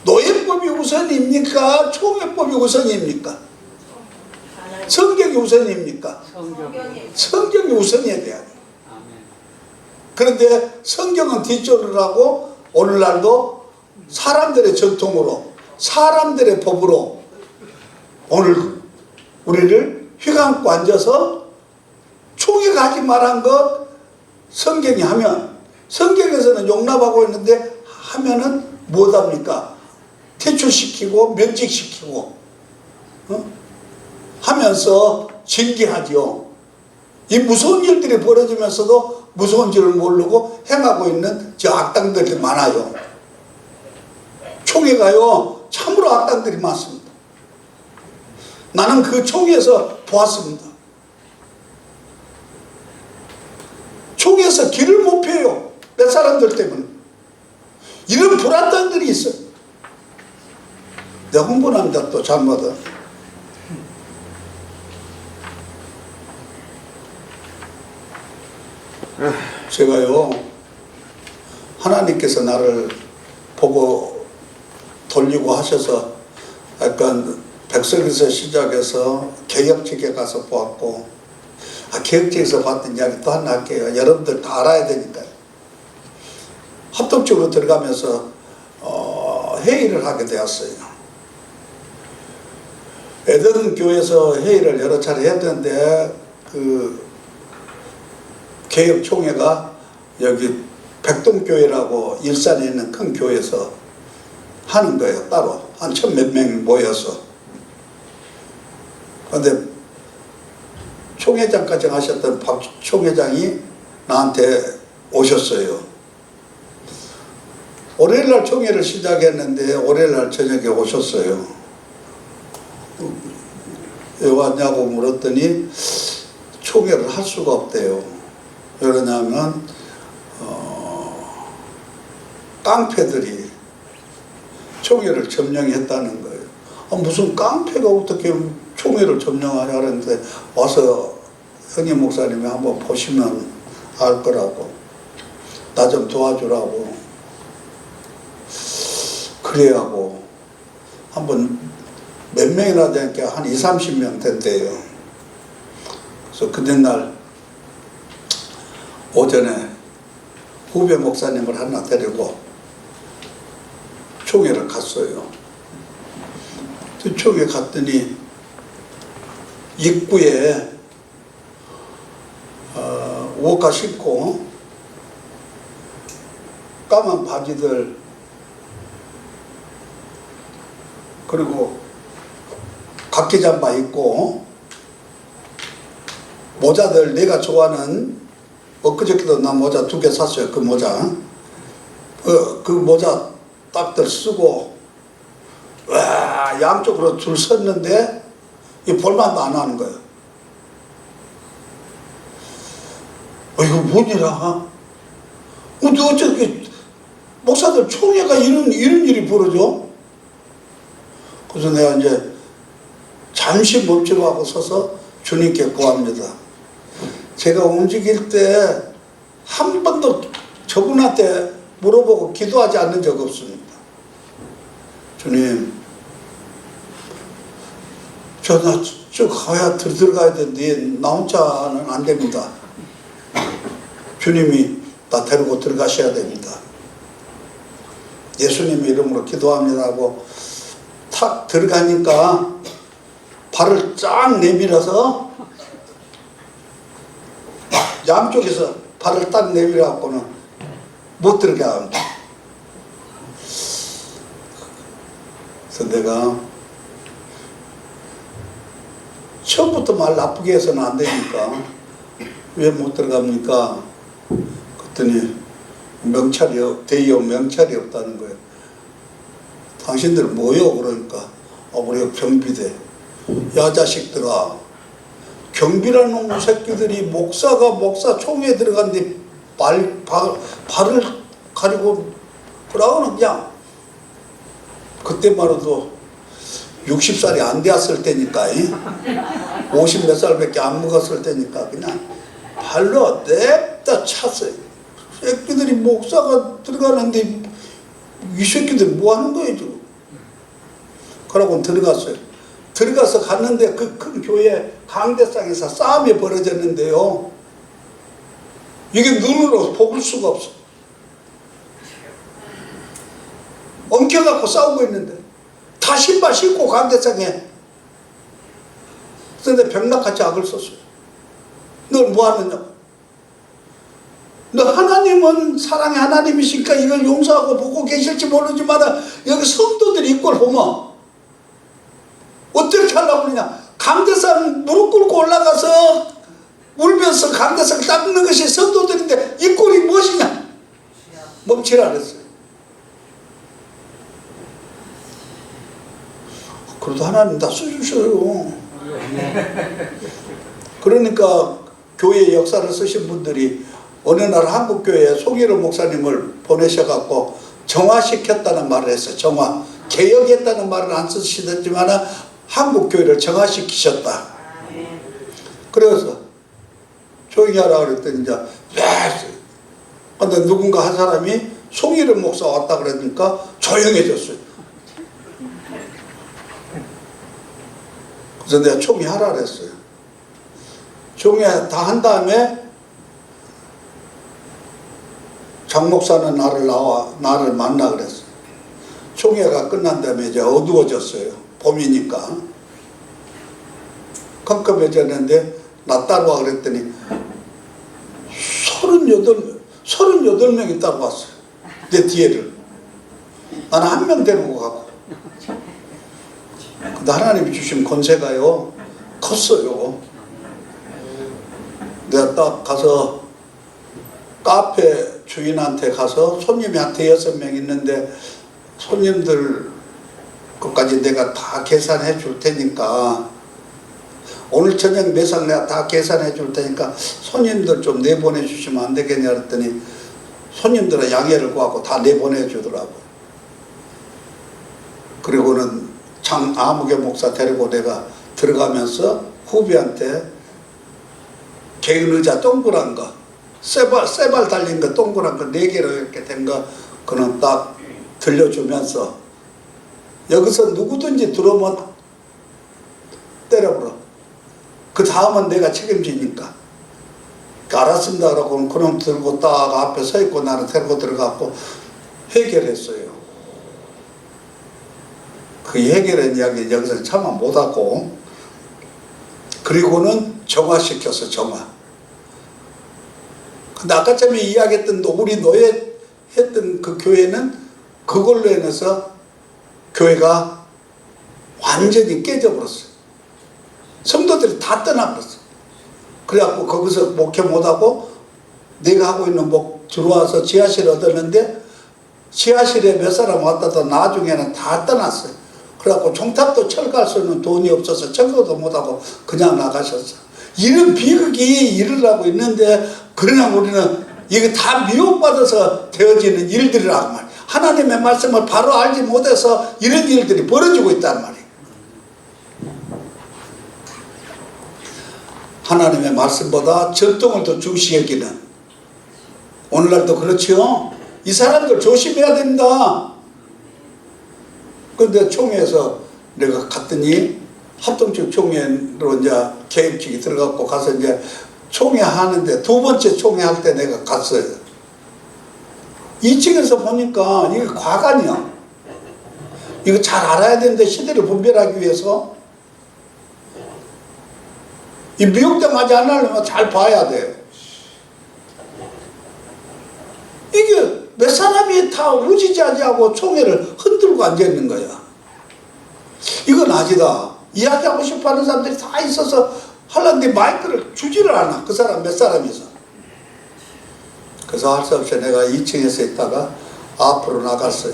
노예법이 우선입니까? 총의 법이 우선입니까? 성경이 우선입니까? 성경이 우선이어야 돼요. 그런데 성경은 뒷조를 하고 오늘날도 사람들의 전통으로 사람들의 법으로 오늘 우리를 휘감고 앉아서 총회가 하지 말한 것 성경이 하면 성경에서는 용납하고 있는데 하면은 못합니까? 퇴출시키고 면직시키고 하면서 징계하지요. 이 무서운 일들이 벌어지면서도 무서운 줄을 모르고 행하고 있는 저 악당들이 많아요. 총회가요 참으로 악당들이 많습니다. 나는 그 총회에서 보았습니다. 총회에서 길을 못 펴요. 몇 사람들 때문에. 이런 불안당들이 있어요. 내가 흥분합니다. 또 잘못은. 제가요 하나님께서 나를 보고 돌리고 하셔서 약간 백석에서 시작해서 개혁직에 가서 보았고 개혁직에서 봤던 이야기 또 하나 할게요. 여러분들 다 알아야 되니까요. 합동적으로 들어가면서 회의를 하게 되었어요. 에덴 교회에서 회의를 여러 차례 했는데 그 개혁총회가 여기 백동교회라고 일산에 있는 큰 교회에서 하는 거예요. 따로 한 1000몇 명이 모여서. 그런데 총회장까지 하셨던 박 총회장이 나한테 오셨어요. 월요일날 총회를 시작했는데 월요일날 저녁에 오셨어요. 왜 왔냐고 물었더니 총회를 할 수가 없대요. 왜 그러냐면 깡패들이 총회를 점령했다는 거예요. 무슨 깡패가 어떻게 총회를 점령하냐 하는데 와서 형님 목사님이 한번 보시면 알 거라고, 나 좀 도와주라고 그래하고 한번 몇 명이나 되니까 한 20-30명 된대요. 그래서 그날 오전에 후배 목사님을 하나 데리고 총회를 갔어요. 총회 갔더니 입구에 우어카 신고 까만 바지들 그리고 각기 잠바 입고 모자들 내가 좋아하는 엊그저께도 나 모자 2개 샀어요. 그 모자 그 모자 딱들 쓰고 와 양쪽으로 줄 섰는데 이 볼만도 안 하는 거예요. 이거 뭐니라? 어떻게 목사들 총회가 이런 일이 벌어져? 그래서 내가 이제 잠시 멈추고 하고 서서 주님께 구합니다. 제가 움직일 때 한 번도 저분한테 물어보고 기도하지 않는 적 없습니다. 주님, 저 가야 들어가야 되는데 나 혼자는 안 됩니다. 주님이 나 데리고 들어가셔야 됩니다. 예수님 이름으로 기도합니다 하고 탁 들어가니까 발을 쫙 내밀어서 양쪽에서 발을 딱 내밀어갖고는 못 들어가게 합니다. 그래서 내가 처음부터 말 나쁘게 해서는 안 되니까 왜 못 들어갑니까? 그랬더니 대의원 명찰이 없다는 거예요. 당신들 뭐요? 그러니까 우리가 경비대. 야 자식들아, 경비라는 놈의 새끼들이 목사 총회에 들어갔는데 발을 가리고 그러고는 그냥 그때만 해도 60살이 안 되었을 때니까 50 몇 살밖에 안 먹었을 때니까 그냥 발로 냅다 찼어요. 새끼들이 목사가 들어가는데 이 새끼들 뭐 하는 거예요 지금? 그러고 들어갔어요. 들어가서 갔는데 그 큰 교회 강대상에서 싸움이 벌어졌는데요. 이게 눈으로 볼 수가 없어. 엉켜갖고 싸우고 있는데 다 신발 신고 강대상에. 그런데 병락같이 악을 썼어요. 넌 뭐 하느냐? 너 하나님은 사랑의 하나님이시니까 이걸 용서하고 보고 계실지 모르지만 여기 성도들이 이걸 보면 어떻게 하려고 그러냐? 강대상 무릎 꿇고 올라가서 울면서 강대상 닦는 것이 성도들인데 이 꼴이 무엇이냐? 멈추라 그랬어요. 그래도 하나님 다 써주셔요. 그러니까 교회 역사를 쓰신 분들이 어느 날 한국교회에 송일호 목사님을 보내셔갖고 정화시켰다는 말을 했어요. 정화. 개혁했다는 말을 안 쓰시더지만 한국교회를 정화시키셨다. 그래서 조용히 하라 그랬더니 이제 근데 누군가 한 사람이 송일호 목사 왔다 그러니까 조용해졌어요. 그래서 내가 총회 하라 그랬어요. 총회 다 한 다음에 장 목사는 나를 만나 그랬어. 총회가 끝난 다음에 이제 어두워졌어요. 봄이니까. 컴컴해졌는데 나 따라와 그랬더니 38명이 따라왔어요. 내 뒤에를. 나는 한 명 데리고 가고. 근데 하나님이 주신 권세가요, 컸어요. 내가 딱 가서 카페 주인한테 가서 손님이 한 5-6명 있는데 손님들 것까지 내가 다 계산해 줄 테니까 오늘 저녁 매상 내가 다 계산해 줄 테니까 손님들 좀 내보내 주시면 안 되겠냐 그랬더니 손님들은 양해를 구하고 다 내보내 주더라고요. 그리고는 장 아무개 목사 데리고 내가 들어가면서 후배한테 개인 의자 동그란 거, 쇠발 달린 거 동그란 거 4개로 이렇게 된 거 그는 딱 들려주면서 여기서 누구든지 들어오면 때려버려. 그 다음은 내가 책임지니까. 알았습니다. 그러고 그놈 들고 딱 앞에 서 있고 나는 데리고 들어갔고 해결했어요. 그 해결한 이야기 여기서 차마 못하고 그리고는 정화시켰어. 정화. 근데 아까 전에 이야기했던 우리 노예 했던 그 교회는 그걸로 인해서 교회가 완전히 깨져버렸어요. 성도들이 다 떠나버렸어. 그래갖고 거기서 목회 못하고 내가 하고 있는 들어와서 지하실에 얻었는데 지하실에 몇 사람 왔다도 나중에는 다 떠났어요. 그래갖고 종탑도 철거할 수 있는 돈이 없어서 철거도 못하고 그냥 나가셨어. 이런 비극이 일어나고 있는데 그러나 우리는 이게 다 미혹받아서 되어지는 일들이란 말이에요. 하나님의 말씀을 바로 알지 못해서 이런 일들이 벌어지고 있단 말이에요. 하나님의 말씀보다 전통을 더 중시 여기는 오늘날도 그렇지요. 이 사람들 조심해야 된다. 그런데 총회에서 내가 갔더니 합동측 총회로 이제 계획직이 들어갔고 가서 이제 총회 하는데 2번째 총회 할 때 내가 갔어요. 2층에서 보니까 이게 과관이야. 이거 잘 알아야 되는데 시대를 분별하기 위해서 이 미혹당하지 않으려면 잘 봐야 돼요. 이게 몇 사람이 다 우지자지하고 총회를 흔들고 앉아있는 거야. 이건 아니다. 이야기하고 싶어하는 사람들이 다 있어서 하려는데 마이크를 주지를 않아. 그 사람 몇 사람이서. 그래서 할 수 없이 내가 2층에서 있다가 앞으로 나갔어요.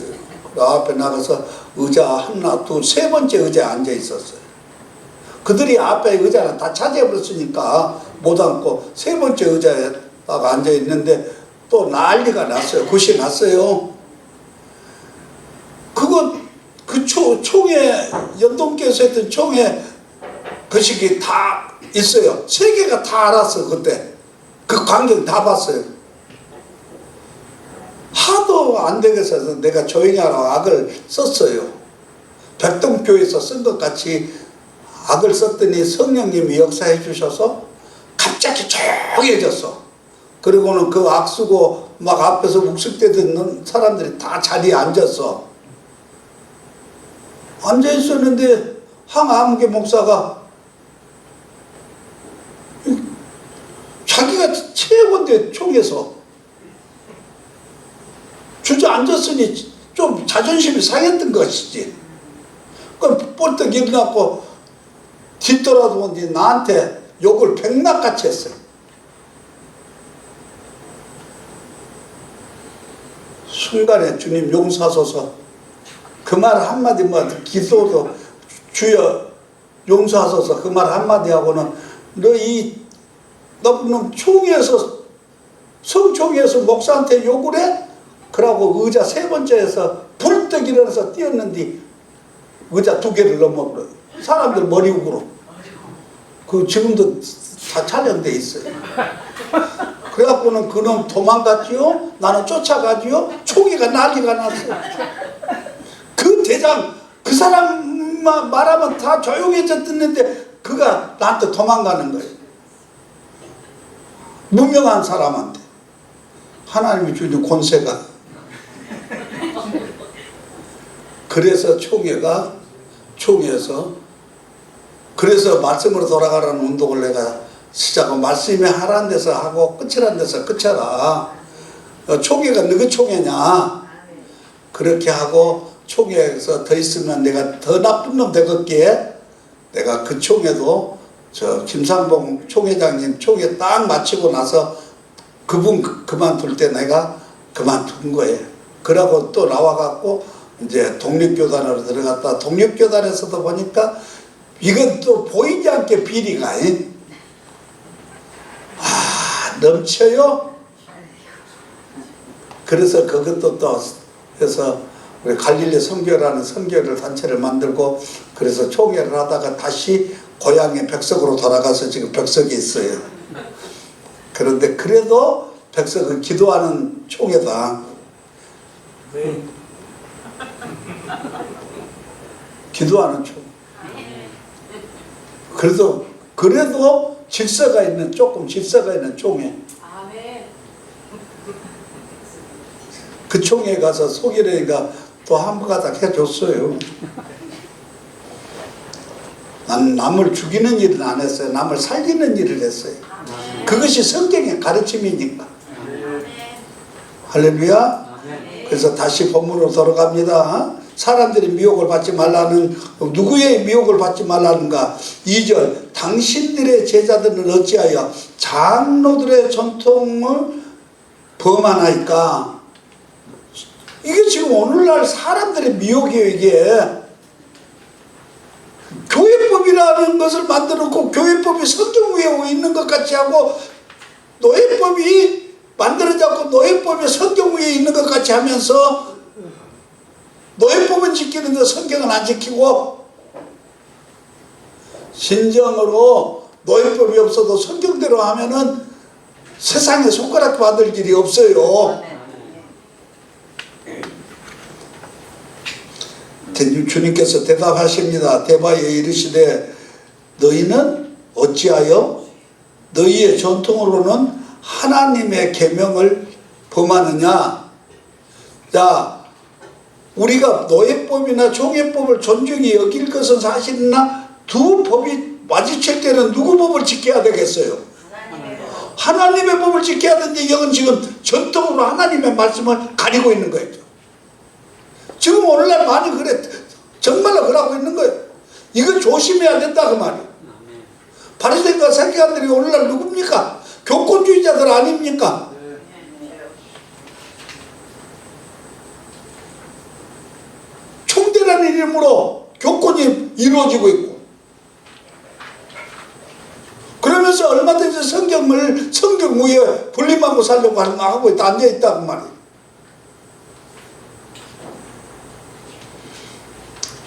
앞에 나가서 의자 하나, 둘, 3번째 의자에 앉아 있었어요. 그들이 앞에 의자를 다 차지해버렸으니까 못 앉고 3번째 의자에 딱 앉아 있는데 또 난리가 났어요. 굿이 났어요. 그 총회, 연동교에서 했던 총회 그 시기 다 있어요. 세계가 다 알았어, 그때. 그 광경 다 봤어요. 하도 안 되겠어서 내가 조용히 하라고 악을 썼어요. 백동교에서 쓴 것 같이 악을 썼더니 성령님이 역사해 주셔서 갑자기 조용해졌어. 그리고는 그 악 쓰고 막 앞에서 묵식대 듣는 사람들이 다 자리에 앉았어. 앉아 있었는데 황아무개 목사가 자기가 최고인데 총에서 주저앉았으니 좀 자존심이 상했던 것이지. 그럼 뻘떡 일어나고 뒤돌아보니 나한테 욕을 백낙같이 했어요. 순간에 주님 용서하소서. 그 말 한마디만 기도도 주여 용서하소서 그 말 한마디 하고는 너는 총회에서 성총회에서 목사한테 욕을 해? 그러고 의자 3번째에서 불떡 일어나서 뛰었는데 의자 2개를 넘어버려요. 사람들 머리 우그러. 그 지금도 다 촬영돼 있어요. 그래갖고는 그놈 도망갔지요. 나는 쫓아가지요. 총회가 난리가 났어요. 그 대장 그 사람만 말하면 다 조용해졌는데 그가 나한테 도망가는 거예요. 무명한 사람한테. 하나님이 주는 권세가. 그래서 총회에서 그래서 말씀으로 돌아가라는 운동을 내가 시작하고, 말씀이 하라는 데서 하고 끝이라는 데서 끝이라. 총회가 누구 총회냐? 그렇게 하고 총회에서 더 있으면 내가 더 나쁜 놈 되겠기에 내가 그 총회도 저 김상봉 총회장님 총회 딱 마치고 나서 그분 그만둘 때 내가 그만둔 거예요. 그러고 또 나와갖고 이제 독립교단으로 들어갔다. 독립교단에서도 보니까 이건 또 보이지 않게 비리가 넘쳐요. 그래서 그것도 또 해서 우리 갈릴리 선교라는 선교를 단체를 만들고, 그래서 총회를 하다가 다시 고향의 백석으로 돌아가서 지금 백석에 있어요. 그런데 그래도 백석은 기도하는 총회다. 기도하는 총회. 그래도 질서가 있는, 조금 질서가 있는 총회. 그 총회에 가서 소개례가 또 한 가닥 해줬어요. 난 남을 죽이는 일은 안 했어요. 남을 살리는 일을 했어요. 그것이 성경의 가르침이니까. 할렐루야. 그래서 다시 본문으로 돌아갑니다. 사람들이 미혹을 받지 말라는, 누구의 미혹을 받지 말라는가? 2절, 당신들의 제자들은 어찌하여 장로들의 전통을 범하나이까? 이게 지금 오늘날 사람들의 미혹이에요. 이게 교회법이라는 것을 만들었고, 교회법이 성경 위에 있는 것 같이 하고, 노예법이 만들어졌고 노예법이 성경 위에 있는 것 같이 하면서 노예법은 지키는데 성경은 안 지키고, 진정으로 노예법이 없어도 성경대로 하면은 세상에 손가락 받을 일이 없어요. 주님께서 대답하십니다. 대바에 이르시되 너희는 어찌하여 너희의 전통으로는 하나님의 계명을 범하느냐? 자, 우리가 노예법이나 종예법을 존중히 여길 것은 사실이나 두 법이 마주칠 때는 누구 법을 지켜야 되겠어요? 하나님의 법을 지켜야 되는데 이건 지금 전통으로 하나님의 말씀을 가리고 있는 거예요. 지금 오늘날 많이 그래. 정말로 그러고 있는 거예요. 이거 조심해야 된다 그 말이에요. 바리새인과 서기관들이 오늘날 누굽니까? 교권주의자들 아닙니까? 총대라는 이름으로 교권이 이루어지고 있고, 그러면서 얼마든지 성경 위에 분림하고 살려고 하고 있다, 앉아있다 그 말이에요.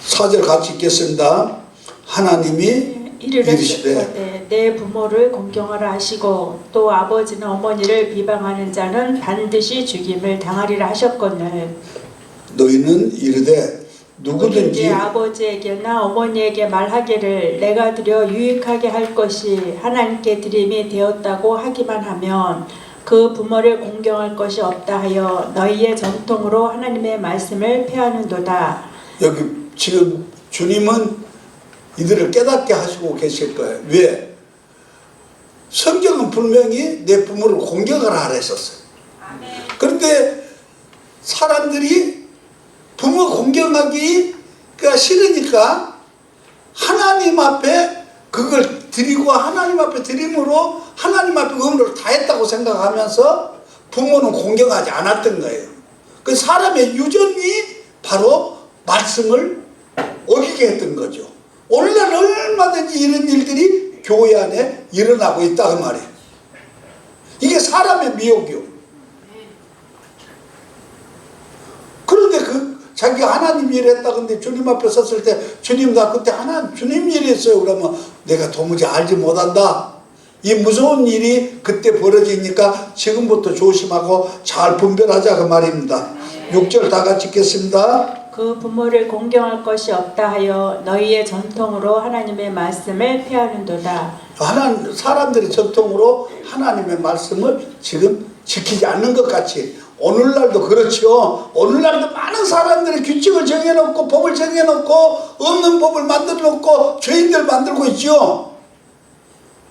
4절 같이 읽겠습니다. 하나님이 이르시되
내 부모를 공경하라 하시고 또 아버지나 어머니를 비방하는 자는 반드시 죽임을 당하리라 하셨거늘,
너희는 이르되 누구든지
아버지에게나 어머니에게 말하기를 내가 드려 유익하게 할 것이 하나님께 드림이 되었다고 하기만 하면 그 부모를 공경할 것이 없다 하여 너희의 전통으로 하나님의 말씀을 폐하는도다.
여기 지금 주님은 이들을 깨닫게 하시고 계실 거예요. 왜? 성경은 분명히 내 부모를 공경하라 하셨어요. 그런데 사람들이 부모 공경하기가 싫으니까 하나님 앞에 그걸 드리고 하나님 앞에 드림으로 하나님 앞에 의무를 다했다고 생각하면서 부모는 공경하지 않았던 거예요. 그 사람의 유전이 바로 말씀을 어기게 했던 거죠. 오늘날 얼마든지 이런 일들이 교회 안에 일어나고 있다 그 말이에요. 이게 사람의 미혹이요. 그런데 자기가 하나님 일 했다 근데 주님 앞에 섰을 때 주님 나 그때 주님 일 했어요. 그러면 내가 도무지 알지 못한다. 이 무서운 일이 그때 벌어지니까 지금부터 조심하고 잘 분별하자 그 말입니다. 6절 다 같이 읽겠습니다.
그 부모를 공경할 것이 없다 하여 너희의 전통으로 하나님의 말씀을 폐하는도다.
사람들이 전통으로 하나님의 말씀을 지금 지키지 않는 것 같이 오늘날도 그렇죠. 오늘날도 많은 사람들이 규칙을 정해놓고 법을 정해놓고 없는 법을 만들어놓고 죄인들 만들고 있죠.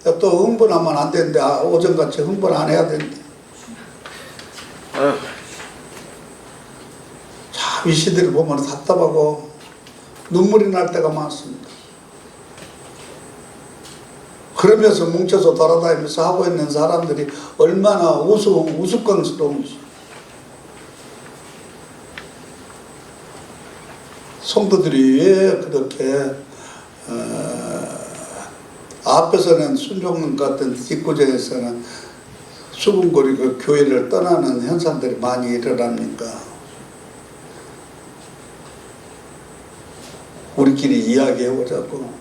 또 흥분하면 안 되는데 오전같이 흥분 안 해야 되는데. 참 이 시대를 보면 답답하고 눈물이 날 때가 많습니다. 그러면서 뭉쳐서 돌아다니면서 하고 있는 사람들이 얼마나 우스꽝스러운지. 성도들이 왜 그렇게 앞에서는 순종 같은 뒷구정에서는 수군거리고 교회를 떠나는 현상들이 많이 일어납니까? 우리끼리 이야기해보자고.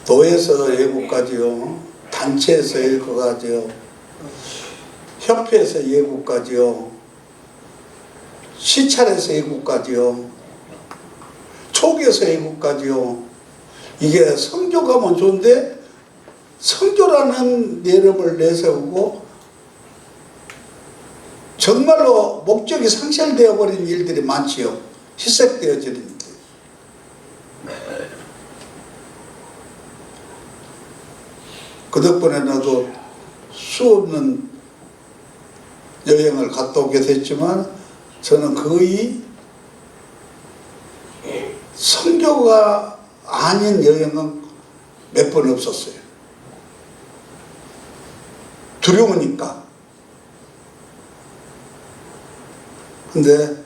도에서 예고까지요, 단체에서 예고까지요, 협회에서 예고까지요, 시찰에서 예고까지요, 촉에서 예고까지요. 이게 성교가면 좋은데 성교라는 이름을 내세우고 정말로 목적이 상실되어 버린 일들이 많지요. 희색되어지는 일들. 그 덕분에 나도 수없는 여행을 갔다 오게 됐지만 저는 거의 선교가 아닌 여행은 몇 번 없었어요. 두려우니까. 근데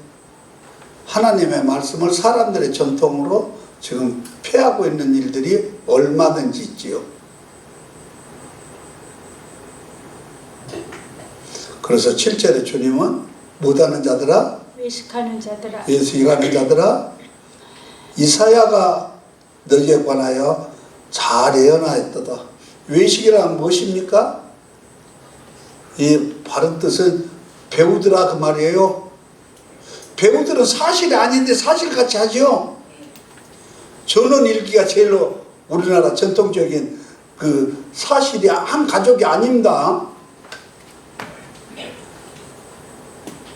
하나님의 말씀을 사람들의 전통으로 지금 폐하고 있는 일들이 얼마든지 있지요. 그래서 7절에 주님은 못하는 자들아,
외식하는 자들아,
외식하는 자들아, 이사야가 너희에 관하여 잘 예언하였도다. 외식이란 무엇입니까? 이 바른 뜻은 배우들아 그 말이에요. 배우들은 사실이 아닌데 사실같이 하죠. 전원일기가 제일로 우리나라 전통적인 그 사실이 한 가족이 아닙니다.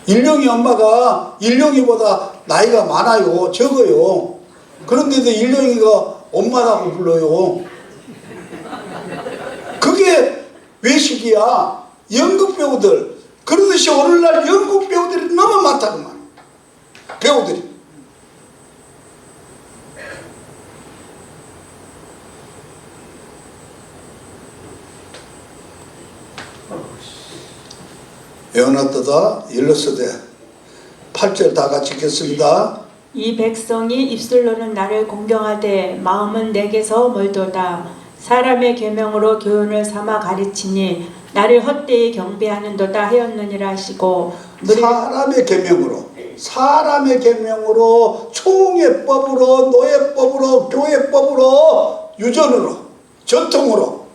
일령이 엄마가 일령이보다 나이가 많아요. 적어요. 그런데도 일령이가 엄마라고 불러요. 그게 외식이야. 연극 배우들. 그러듯이 오늘날 연극 배우들이 너무 많다구만. 배우들이. 예언하도다 일러스되 8절 다 같이 읽겠습니다.
이 백성이 입술로는 나를 공경하되 마음은 내게서 멀도다. 사람의 계명으로 교훈을 삼아 가르치니 나를 헛되이 경배하는도다 하였느니라 하시고 사람의 계명으로 총회법으로 노예법으로 교회법으로 유전으로 전통으로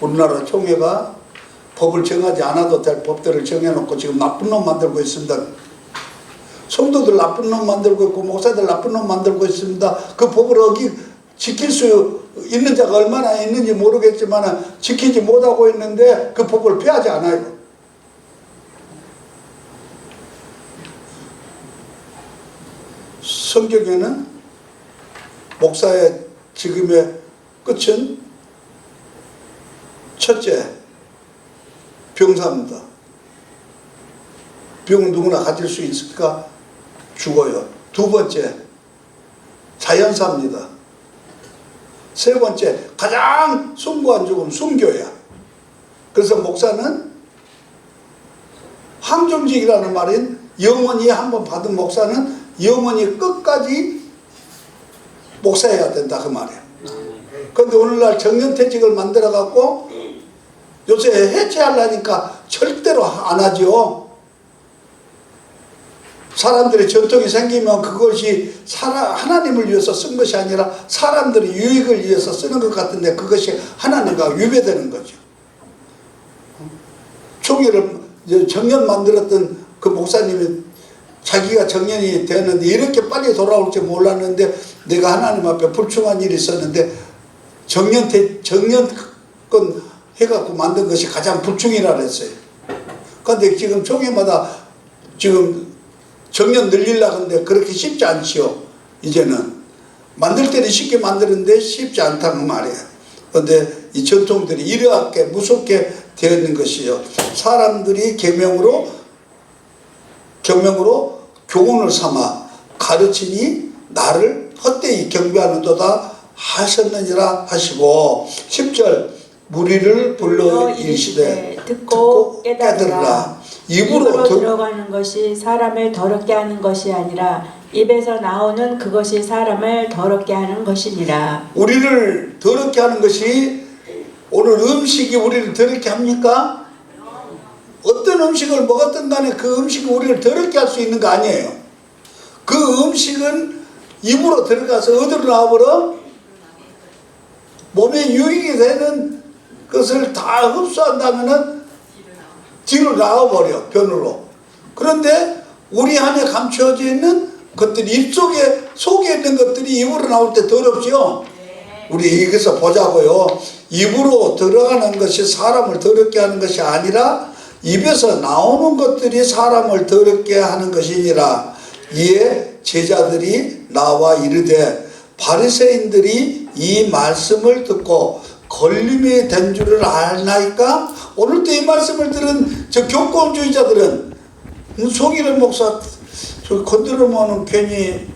우리나라 총회가 법을 정하지 않아도 될 법들을 정해놓고 지금 나쁜 놈 만들고 있습니다. 성도들 나쁜 놈 만들고 있고 목사들 나쁜 놈 만들고 있습니다. 그 법을 지킬 수 있는 자가 얼마나 있는지 모르겠지만 지키지 못하고 있는데 그 법을 폐하지 않아요. 성경에는 목사의 지금의 끝은 첫째, 병사입니다. 병은 누구나 가질 수 있을까? 죽어요. 두 번째, 자연사입니다. 세 번째, 가장 숭고한 죽음, 순교야. 그래서 목사는 항정직이라는 말인 영원히 한번 받은 목사는 영원히 끝까지 목사해야 된다 그 말이야. 그런데 오늘날 정년퇴직을 만들어 갖고 요새 해체하려니까 절대로 안 하죠. 사람들의 전통이 생기면 그것이 하나님을 위해서 쓴 것이 아니라 사람들의 유익을 위해서 쓰는 것 같은데 그것이 하나님과 위배되는 거죠. 총회를
정년 만들었던 그 목사님이 자기가 정년이 되는데 이렇게 빨리 돌아올 줄 몰랐는데 내가 하나님 앞에 불충한 일이 있었는데 정년권 해갖고 만든 것이 가장 불충이라 그랬어요. 그런데 지금 총회마다 지금 정년 늘리려고 하는데 그렇게 쉽지 않지요. 이제는 만들 때는 쉽게 만드는데 쉽지 않다는 말이에요. 그런데 이 전통들이 이렇게 무섭게 되어 있는 것이요. 사람들이 경명으로 교훈을 삼아 가르치니 나를 헛되이 경배하는도다 하셨느니라 하시고 10절 무리를 불러 이르시되
듣고 깨달으라. 입으로
입으로
들어가는 것이 사람을 더럽게 하는 것이 아니라 입에서 나오는 그것이 사람을 더럽게 하는 것이니라.
우리를 더럽게 하는 것이 오늘 음식이 우리를 더럽게 합니까? 어떤 음식을 먹었든 간에 그 음식이 우리를 더럽게 할 수 있는 거 아니에요. 그 음식은 입으로 들어가서 어디로 나와버려? 몸에 유익이 되는 것을 다 흡수한다면은 뒤로 나와버려, 변으로. 그런데 우리 안에 감춰져 있는 것들이 속에 있는 것들이 입으로 나올 때 더럽죠? 우리 여기서 보자고요. 입으로 들어가는 것이 사람을 더럽게 하는 것이 아니라 입에서 나오는 것들이 사람을 더럽게 하는 것이니라. 이에 제자들이 나와 이르되 바리새인들이 이 말씀을 듣고 걸림이 된 줄을 알나이까? 오늘도 이 말씀을 들은 저 교권주의자들은 송일원 목사 저 건드리면 괜히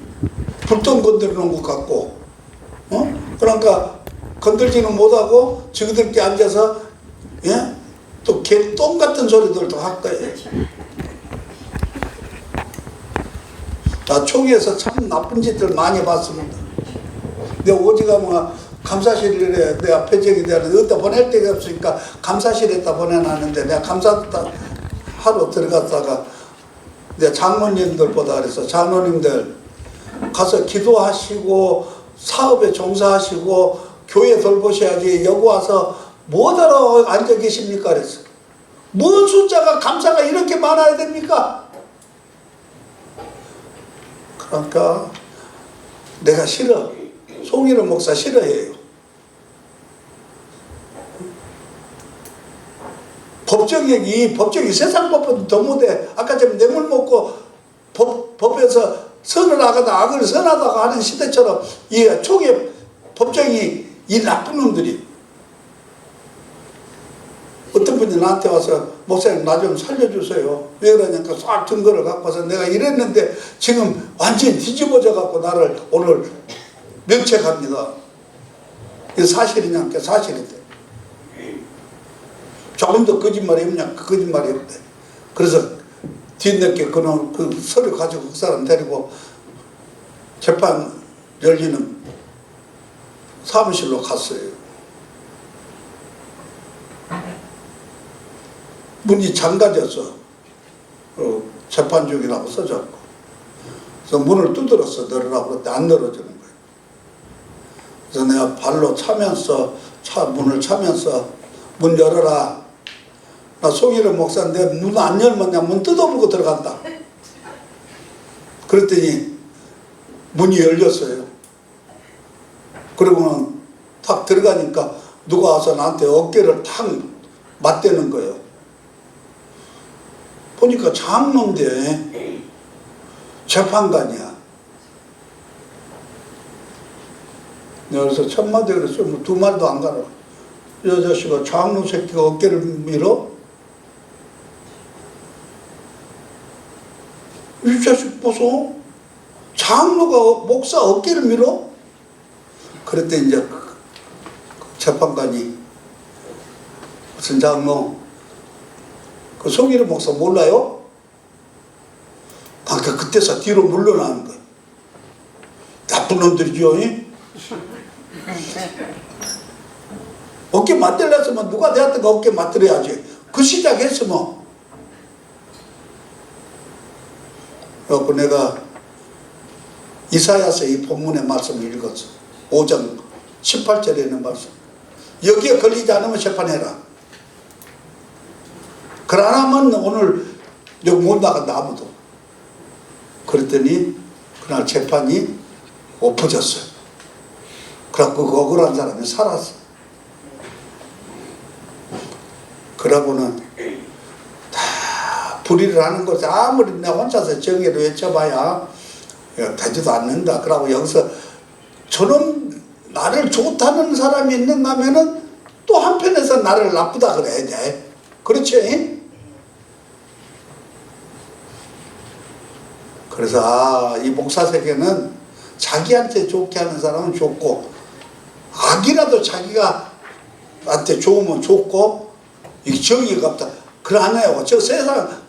불똥 건드리는 것 같고, 그러니까 건들지는 못하고 저기들께 앉아서 또 개똥 같은 소리들도 할 거예요. 나 총회에서 참 나쁜 짓들 많이 봤습니다. 내가 오지가면 감사실에 내가 배정이 되는데 어디다 보낼 데가 없으니까 감사실에다 보내놨는데 내가 감사하러 들어갔다가 내가 장로님들보다 그래서 장로님들 가서 기도하시고 사업에 종사하시고 교회 돌보셔야지 여기 와서 뭐하러 앉아 계십니까? 그랬어. 뭔 숫자가 감사가 이렇게 많아야 됩니까? 그러니까 내가 싫어. 송일원 목사 싫어해요. 법정이 세상 법보다 더 못해. 아까 전에 뇌물 먹고 법에서 선을 하거나 악을 선하다고 하는 시대처럼 이 초기에 법정이 이 나쁜 놈들이 어떤 분이 나한테 와서 목사님 나 좀 살려주세요. 왜 그러냐니까 싹 증거를 갖고 와서 내가 이랬는데 지금 완전히 뒤집어져 갖고 나를 오늘 면책합니다. 이게 사실이냐니까 사실인데 조금 더 거짓말이 없냐? 거짓말이 없대. 그래서 뒤늦게 그 서류 가지고 그 사람 데리고 재판 열리는 사무실로 갔어요. 문이 잠가졌어. 재판 중이라고 써졌고. 그래서 문을 두드렸어. 열으라고 그랬는데 안 열어주는 거예요. 그래서 내가 발로 차면서 문을 차면서 문 열어라. 나 송일원 목사인데 문 안 열면 내가 문 뜯어보고 들어간다. 그랬더니 문이 열렸어요. 그러고는 탁 들어가니까 누가 와서 나한테 어깨를 탁 맞대는 거예요. 보니까 장로인데 재판관이야. 내가 그래서 첫 마디 그랬어. 뭐 두 마디도 안 가라. 이 자식아 장로 새끼가 어깨를 밀어? 이 자식 보소. 장로가 목사 어깨를 밀어? 그랬더니 이제 재판관이 무슨 장로? 그 송일원 목사 몰라요? 그러니까 그때서 뒤로 물러나는 거예요. 나쁜 놈들이죠. 어깨 맞들렸으면 누가 내한테 어깨 맞들어야지. 그 시작했으면. 그래서 내가 이사야서 이 본문의 말씀을 읽었어. 5장 18절에 있는 말씀. 여기에 걸리지 않으면 재판해라. 그러나면 오늘 여기 못 나간다 아무도. 그랬더니 그날 재판이 엎어졌어요. 그래갖고 그 억울한 사람이 살았어. 그러고는 다 불의를 하는 것을 아무리 내가 혼자서 정의를 외쳐봐야 되지도 않는다. 그러고 여기서 저는 나를 좋다는 사람이 있는가 하면은 또 한편에서 나를 나쁘다 그래야 돼. 그렇지? 그래서 이 목사 세계는 자기한테 좋게 하는 사람은 좋고 악이라도 자기가 한테 좋으면 좋고 이게 정의가 없다. 그러네요. 저 세상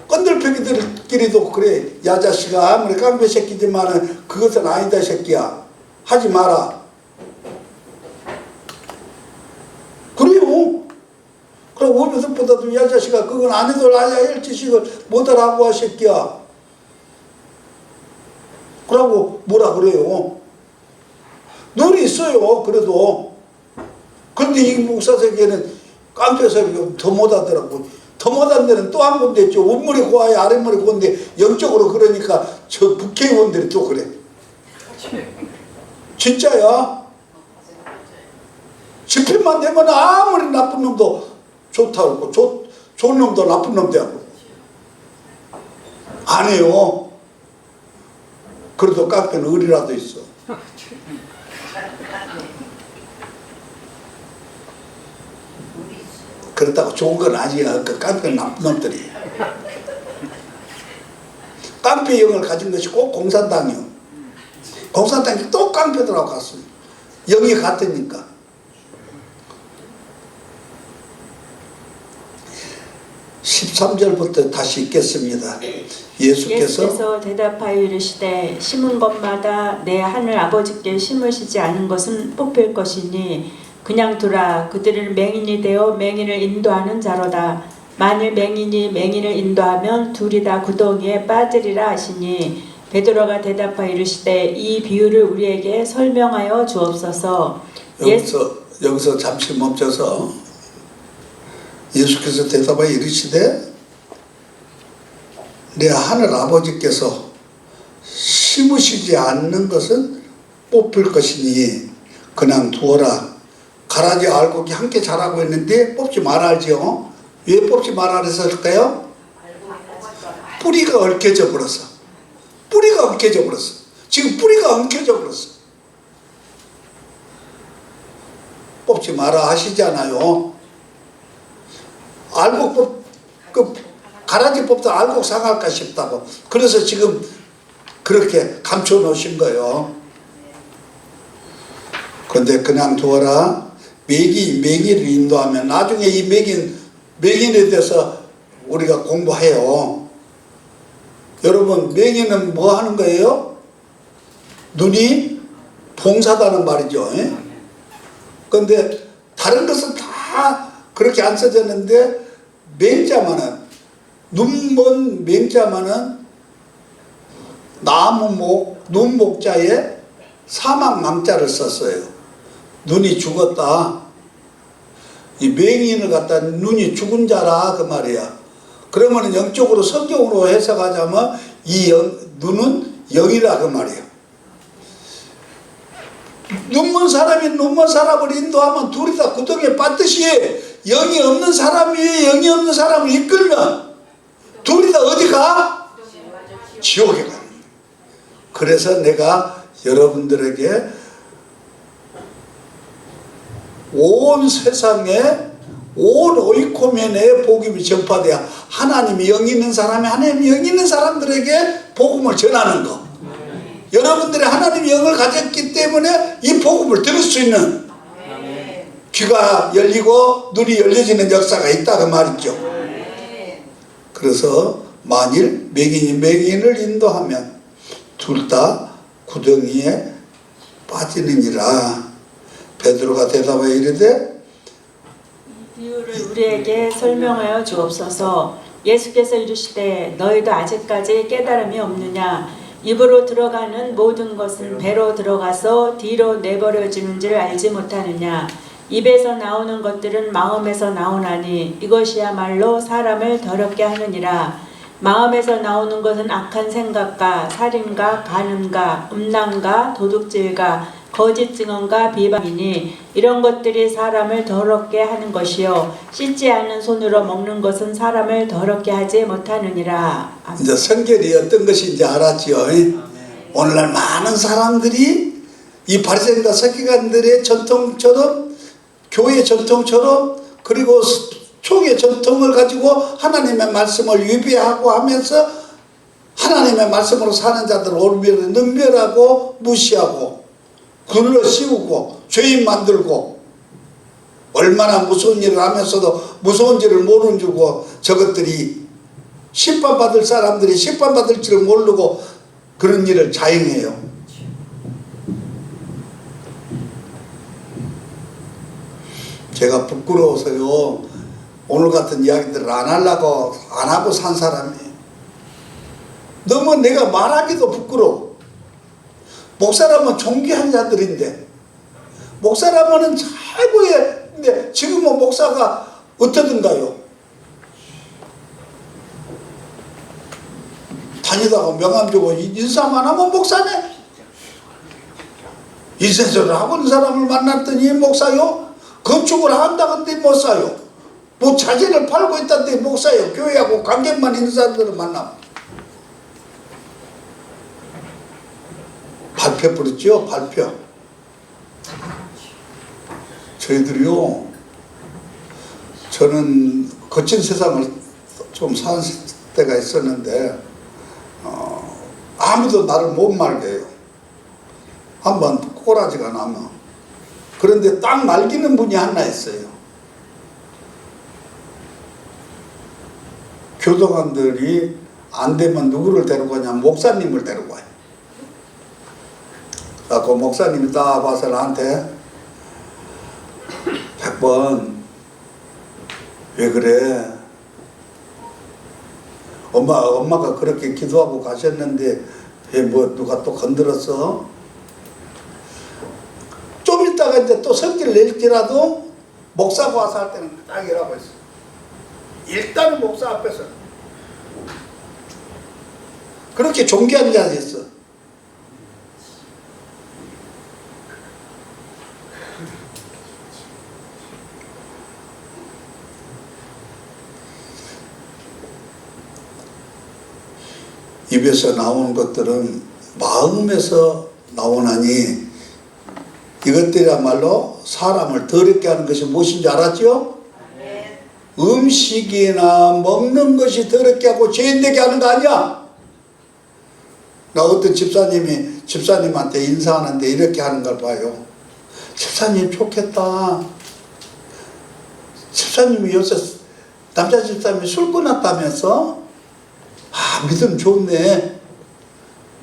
건들팽이들끼리도 그래. 야 자식아 아무리 깡패 새끼지만은 그것은 아니다 새끼야. 하지 마라. 그래요. 그리고 어느덧보다도 야 자식아 그건 안 해도 아야 일지식을 못하라고 하 새끼야. 그러고 뭐라 그래요. 눈이 있어요. 그래도. 그런데 이 목사 세계는 깡패 세계가 더 못하더라고. 더 못한 데는 또 한 군데 있죠. 윗머리 고와야 아랫머리 고운데 영적으로 그러니까 저 국회의원들이 또 그래. 진짜야. 집회만 되면 아무리 나쁜 놈도 좋다고 좋은 놈도 나쁜 놈 되고 안 해요. 그래도 깡패는 의리라도 있어. 그렇다고 좋은 건 아니야. 그 깡패는 나쁜 놈들이. 깡패 영을 가진 것이 꼭 공산당이요. 공산당이 또 깡패들하고 갔어요. 영이 같으니까. (13절부터) 다시 읽겠습니다.
예수께서 대답하여 이르시되 심은 것마다 내 하늘 아버지께 심으시지 않은 것은 뽑힐 것이니 그냥 두라. 그들은 맹인이 되어 맹인을 인도하는 자로다. 만일 맹인이 맹인을 인도하면 둘이 다 구덩이에 빠지리라 하시니 베드로가 대답하여 이르시되 이 비유를 우리에게 설명하여 주옵소서.
여기서 잠시 멈춰서 예수께서 대답하여 이르시되 내 하늘 아버지께서 심으시지 않는 것은 뽑힐 것이니 그냥 두어라. 가라지 알곡이 함께 자라고 있는데 뽑지 말아야죠. 왜 뽑지 말아 그랬을까요? 뿌리가 얽혀져 버렸어. 뿌리가 엉켜져 버렸어. 지금 뿌리가 엉켜져 버렸어. 뽑지 마라 하시잖아요. 알곡 가라지 뽑다 알곡 상할까 싶다고. 그래서 지금 그렇게 감춰 놓으신 거예요. 근데 그냥 두어라. 맹인을 인도하면 나중에 이 맹인에 대해서 우리가 공부해요. 여러분 맹인은 뭐 하는 거예요? 눈이 봉사다는 말이죠. 그런데 다른 것은 다 그렇게 안 써졌는데 맹자만은 눈먼 맹자만은 나무목 눈목자에 사망망자를 썼어요. 눈이 죽었다. 이 맹인을 갖다 눈이 죽은 자라 그 말이야. 그러면 영적으로 성경으로 해석하자면 이 눈은 영이라 그 말이야. 눈먼 사람이 눈먼 사람을 인도하면 둘이 다 구덩이에 빠듯이 영이 없는 사람을 이끌면 둘이 다 어디 가? 지옥에 가. 그래서 내가 여러분들에게 온 세상에 온 오이코멘에 복음이 전파돼야 하나님이 영이 있는 사람이 하나님이 영이 있는 사람들에게 복음을 전하는 거. 여러분들이 하나님의 영을 가졌기 때문에 이 복음을 들을 수 있는 귀가 열리고 눈이 열려지는 역사가 있다 그 말이죠. 그래서 만일 맹인이 맹인을 인도하면 둘 다 구덩이에 빠지느니라. 베드로가 대답하여 이르되
이 비유를 우리에게 설명하여 주옵소서. 예수께서 이르시되 너희도 아직까지 깨달음이 없느냐. 입으로 들어가는 모든 것은 배로 들어가서 뒤로 내버려지는 줄 알지 못하느냐. 입에서 나오는 것들은 마음에서 나오나니 이것이야말로 사람을 더럽게 하느니라. 마음에서 나오는 것은 악한 생각과 살인과 간음과 음란과 도둑질과 거짓 증언과 비방이니 이런 것들이 사람을 더럽게 하는 것이요 씻지 않는 손으로 먹는 것은 사람을 더럽게 하지 못하느니라. 아멘.
이제 성결이 어떤 것인지 알았지요. 오늘날 많은 사람들이 이 바리새인과 서기관들의 전통처럼, 교회 전통처럼, 그리고 총의 전통을 가지고 하나님의 말씀을 위배하고 하면서 하나님의 말씀으로 사는 자들을 오히려 능멸하고 무시하고 글로 씌우고 죄인 만들고, 얼마나 무서운 일을 하면서도 무서운 줄을 모르는 줄고, 저것들이 심판받을 사람들이 심판받을 줄을 모르고 그런 일을 자행해요. 제가 부끄러워서요 오늘 같은 이야기들을 안 하려고 안 하고 산 사람이에요. 너무 내가 말하기도 부끄러워. 목사라면 존귀한 자들인데, 목사라면은 최고의, 근데 지금은 목사가 어떠든가요? 다니다가 명함 주고 인사만 하면 목사네. 인쇄소를 하고 있는 사람을 만났더니 목사요. 건축을 한다던데 못 사요. 뭐 자재를 팔고 있다던데 못 사요. 교회하고 관계만 있는 사람들을 만나면. 발표 부르죠. 발표. 저희들이요, 저는 거친 세상을 좀 산 때가 있었는데 아무도 나를 못 말게 해요. 한번 꼬라지가 나면. 그런데 딱 말기는 분이 하나 있어요. 교도관들이 안 되면 누구를 데리고 가냐, 목사님을 데리고 가요. 그 목사님이 딱 와서 나한테 100번 왜 그래? 엄마가 그렇게 기도하고 가셨는데 왜 뭐 누가 또 건드렸어? 좀 있다가 이제 또 성질 낼지라도 목사가 와서 할 때는 딱 이라고 했어. 일단은 목사 앞에서 그렇게 존귀한 자가 있어. 입에서 나오는 것들은 마음에서 나오나니 이것들이야말로 사람을 더럽게 하는 것이 무엇인지 알았죠? 음식이나 먹는 것이 더럽게 하고 죄인되게 하는 거 아니야? 나 어떤 집사님한테 인사하는데 이렇게 하는 걸 봐요. 집사님 좋겠다. 집사님이 요새 남자 집사님이 술 끊었다면서? 아, 믿음 좋네.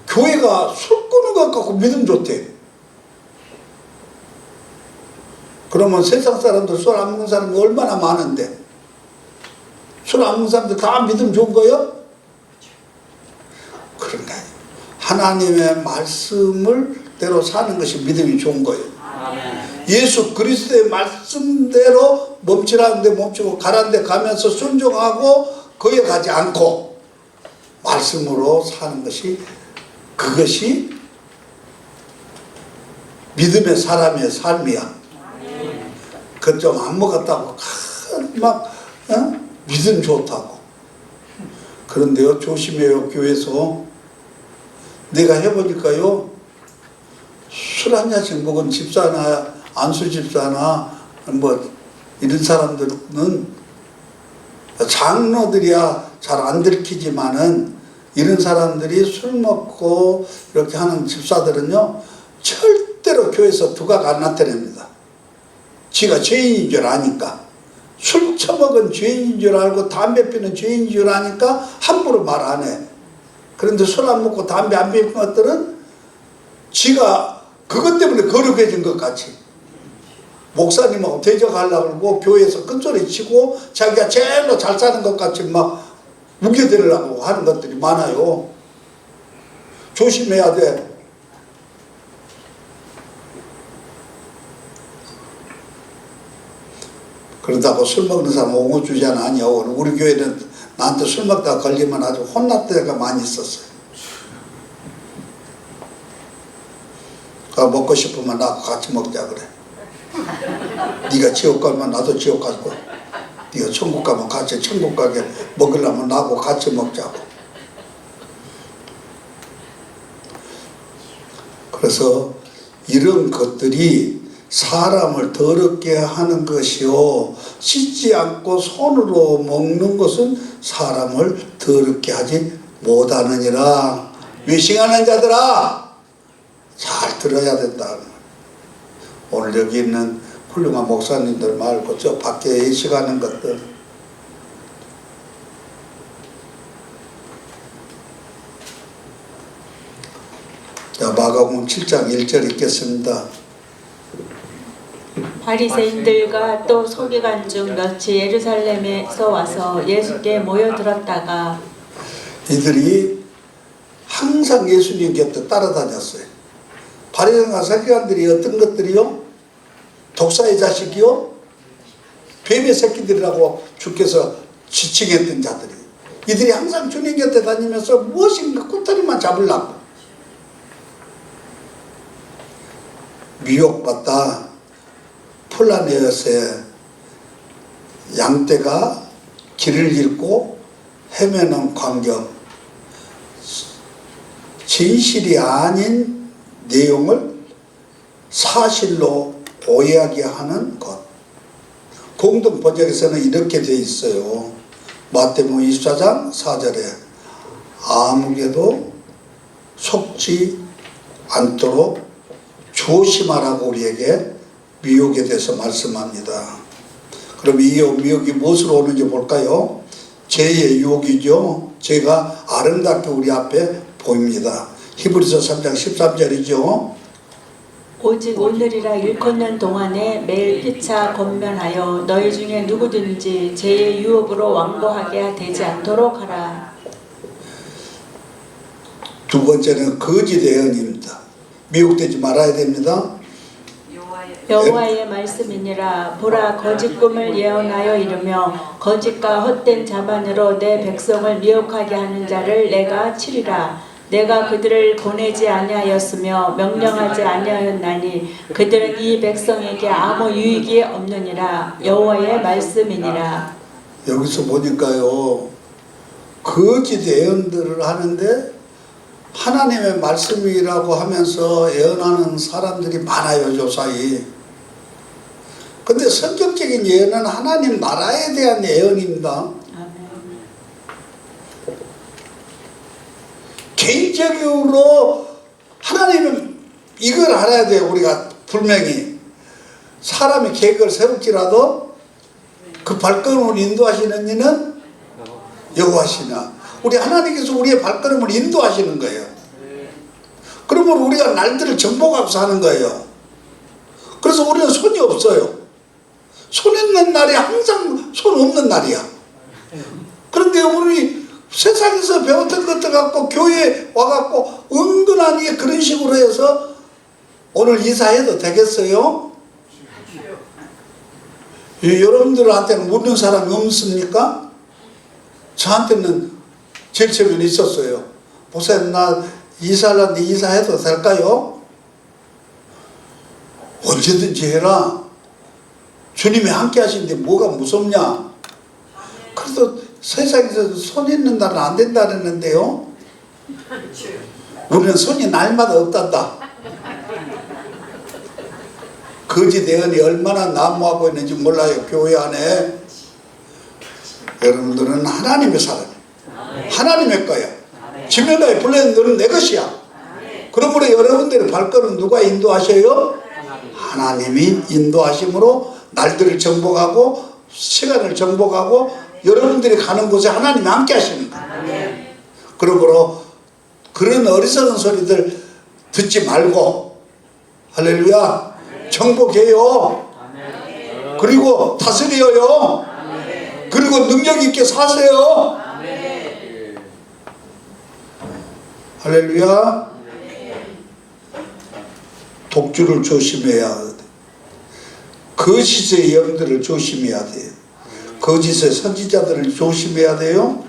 교회가 술 끊은 것 같고 믿음 좋대. 그러면 세상 사람들 술 안 먹는 사람이 얼마나 많은데 술 안 먹는 사람들 다 믿음 좋은 거예요? 그런가요? 하나님의 말씀을 대로 사는 것이 믿음이 좋은 거예요. 예수 그리스도의 말씀대로 멈추라는 데 멈추고 가라는 데 가면서 순종하고 거기에 가지 않고 말씀으로 사는 것이, 그것이 믿음의 사람의 삶이야. 그것 좀 안 먹었다고 막 믿음 좋다고. 그런데요, 조심해요. 교회에서 내가 해보니까요, 술 한 잔씩 먹은 집사나 안수 집사나 뭐 이런 사람들은 장로들이야 잘 안 들키지만은 이런 사람들이 술 먹고 이렇게 하는 집사들은요 절대로 교회에서 두각 안 나타냅니다. 지가 죄인인 줄 아니까. 술 처먹은 죄인인 줄 알고 담배 피는 죄인인 줄 아니까 함부로 말 안 해. 그런데 술 안 먹고 담배 안 피는 것들은 지가 그것 때문에 거룩해진 것 같이 목사님하고 대적하려고 그러고 교회에서 큰소리 치고 자기가 제일로 잘 사는 것 같이 막 우겨대려고 하는 것들이 많아요. 조심해야 돼. 그러다고 술 먹는 사람 옹호주자는 아니야. 우리 교회는 나한테 술 먹다가 걸리면 아주 혼날 때가 많이 있었어요. 먹고 싶으면 나하고 같이 먹자 그래. 네가 지옥 가면 나도 지옥 가고, 네가 천국 가면 같이 천국 가게 먹으려면 나하고 같이 먹자고. 그래서 이런 것들이 사람을 더럽게 하는 것이요, 씻지 않고 손으로 먹는 것은 사람을 더럽게 하지 못하느니라. 외식하는 자들아, 잘 들어야 된다. 오늘 여기 있는 훌륭한 목사님들 말고 저 밖에 외식하는 것들, 자, 마가복음 7장 1절 읽겠습니다.
바리새인들과 또 서기관 중 몇이 예루살렘에서 와서 예수께 모여들었다가
이들이 항상 예수님 곁에 따라다녔어요. 바리새인과 서기관들이 어떤 것들이요? 독사의 자식이요? 뱀의 새끼들이라고 주께서 지칭했던 자들이, 이들이 항상 주님 곁에 다니면서 무엇인가 꾸터리만 잡으려고 미혹받다 플라네엇의 양떼가 길을 잃고 헤매는 광경, 진실이 아닌 내용을 사실로 오해하게 하는 것. 공동 번역에서는 이렇게 되어 있어요. 마태복음 24장 4절에 아무개도 속지 않도록 조심하라고 우리에게 미혹에 대해서 말씀합니다. 그럼 이 미혹이 무엇으로 오는지 볼까요? 죄의 유혹이죠. 죄가 아름답게 우리 앞에 보입니다. 히브리서 3장 13절이죠.
오직 오늘이라 일컫는 동안에 매일 피차 권면하여 너희 중에 누구든지 죄의 유혹으로 완고하게 되지 않도록 하라.
두 번째는 거짓 예언입니다. 미혹되지 말아야 됩니다.
여호와의 말씀이니라. 보라, 거짓 꿈을 예언하여 이르며 거짓과 헛된 자만으로 내 백성을 미혹하게 하는 자를 내가 치리라. 내가 그들을 보내지 아니하였으며 명령하지 아니하였나니 그들은 이 백성에게 아무 유익이 없느니라. 여호와의 말씀이니라.
여기서 보니까요, 거짓 예언들을 하는데 하나님의 말씀이라고 하면서 예언하는 사람들이 많아요, 요사이. 근데 성경적인 예언은 하나님 나라에 대한 예언입니다. 개인적으로 하나님은 이걸 알아야 돼요. 우리가 분명히 사람이 계획을 세울지라도 그 발걸음을 인도하시는 이는 여호와시나. 우리 하나님께서 우리의 발걸음을 인도하시는 거예요. 그러면 우리가 날들을 정복하고 사는 거예요. 그래서 우리는 손이 없어요. 손 있는 날이 항상 손 없는 날이야. 그런데 우리 세상에서 배웠던 것들 갖고 교회에 와갖고 은근하게 그런 식으로 해서 오늘 이사해도 되겠어요? 여러분들한테는 묻는 사람이 없습니까? 저한테는 제일 처음에는 있었어요. 목사님, 나 이사하려는데 이사해도 될까요? 언제든지 해라. 주님이 함께 하시는데 뭐가 무섭냐? 그래도 세상에서 손 있는 날은 안 된다 그랬는데요. 우리는 손이 날마다 없단다. 거짓 예언이 얼마나 난무하고 있는지 몰라요, 교회 안에. 여러분들은 하나님의 사람, 하나님의 거야. 지명하에 불러낸 너는 내 것이야. 그러므로 여러분들의 발걸음 누가 인도하셔요? 하나님이 인도하심으로 날들을 정복하고 시간을 정복하고 여러분들이 가는 곳에 하나님이 함께 하시는 거예요. 그러므로 그런 어리석은 소리들 듣지 말고, 할렐루야, 정복해요. 그리고 다스려요. 그리고 능력 있게 사세요. 할렐루야. 독주를 조심해야 돼. 거짓의 영들을 조심해야 돼요. 거짓의 선지자들을 조심해야 돼요.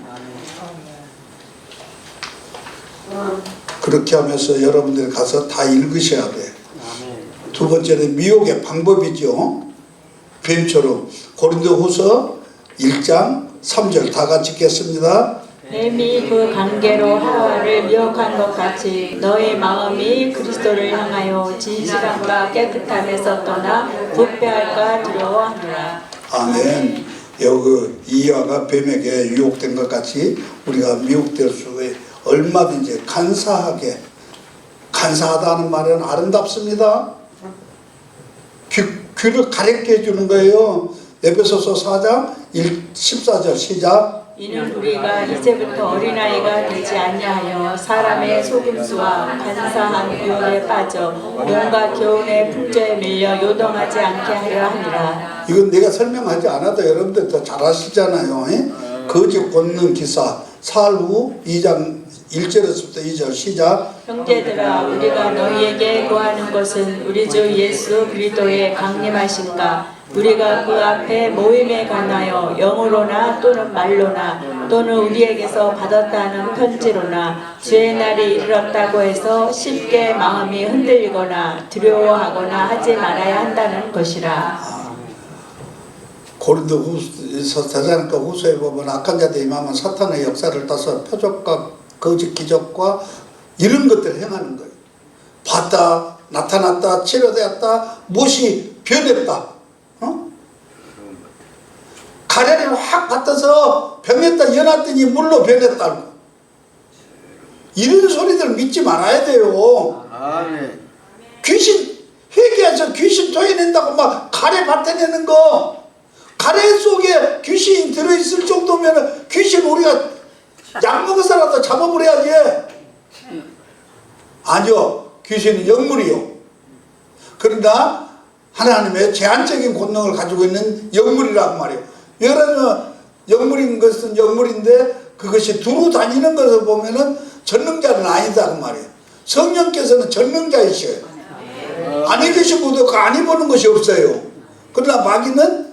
그렇게 하면서 여러분들이 가서 다 읽으셔야 돼요. 두 번째는 미혹의 방법이죠. 뱀처럼. 고린도후서 1장 3절 다 같이 읽겠습니다.
뱀이 그 관계로 하와를 미혹한 것 같이 너희 마음이 그리스도를 향하여 진실함과 깨끗함에서 떠나 부패할까 두려워하노라.
아멘. 여기 이하가 뱀에게 유혹된 것 같이 우리가 미혹될 수에 얼마든지 간사하다는 말은 아름답습니다. 귀를 가렵게 해주는 거예요. 에베소서 4장 14절 시작.
이는 우리가 이제부터 어린아이가 되지 아니하여 사람의 속임수와 간사한 유혹에 빠져 온갖 교훈의 풍조에 밀려 요동하지 않게 하려 하니라.
이건 내가 설명하지 않아도 여러분들 더 잘 아시잖아요. 거짓 권능 기사 사르후 2장 1절에서부터 2절 시작.
형제들아 우리가 너희에게 구하는 것은 우리 주 예수 그리스도의 강림하심과 우리가 그 앞에 모임에 관하여 영으로나 또는 말로나 또는 우리에게서 받았다는 편지로나 주의 날이 이르렀다고 해서 쉽게 마음이 흔들리거나 두려워하거나 하지 말아야 한다는 것이라.
고린도후서 대사님과 후서에 보면 악한 자들이 임하면 사탄의 역사를 따서 표적과 거짓 기적과 이런 것들을 행하는 거예요. 봤다, 나타났다, 치료되었다, 무엇이 변했다. 가래를 확 받아서 병했다 연했더니 물로 변했다고. 이런 소리들 믿지 말아야 돼요.
아멘.
귀신 회개해서 귀신 토해낸다고 막 가래 밭에내는 거, 가래 속에 귀신이 들어있을 정도면 귀신 우리가 약 먹어서라도 잡아버려야지. 아니요, 귀신은 영물이요. 그러나 하나님의 제한적인 권능을 가지고 있는 영물이란 말이에요. 여러분, 영물인 것은 영물인데 그것이 두루 다니는 것을 보면은 전능자는 아니다 그 말이에요. 성령께서는 전능자이셔요. 아니 계시고도 그 아니 보는 것이 없어요. 그러나 마귀는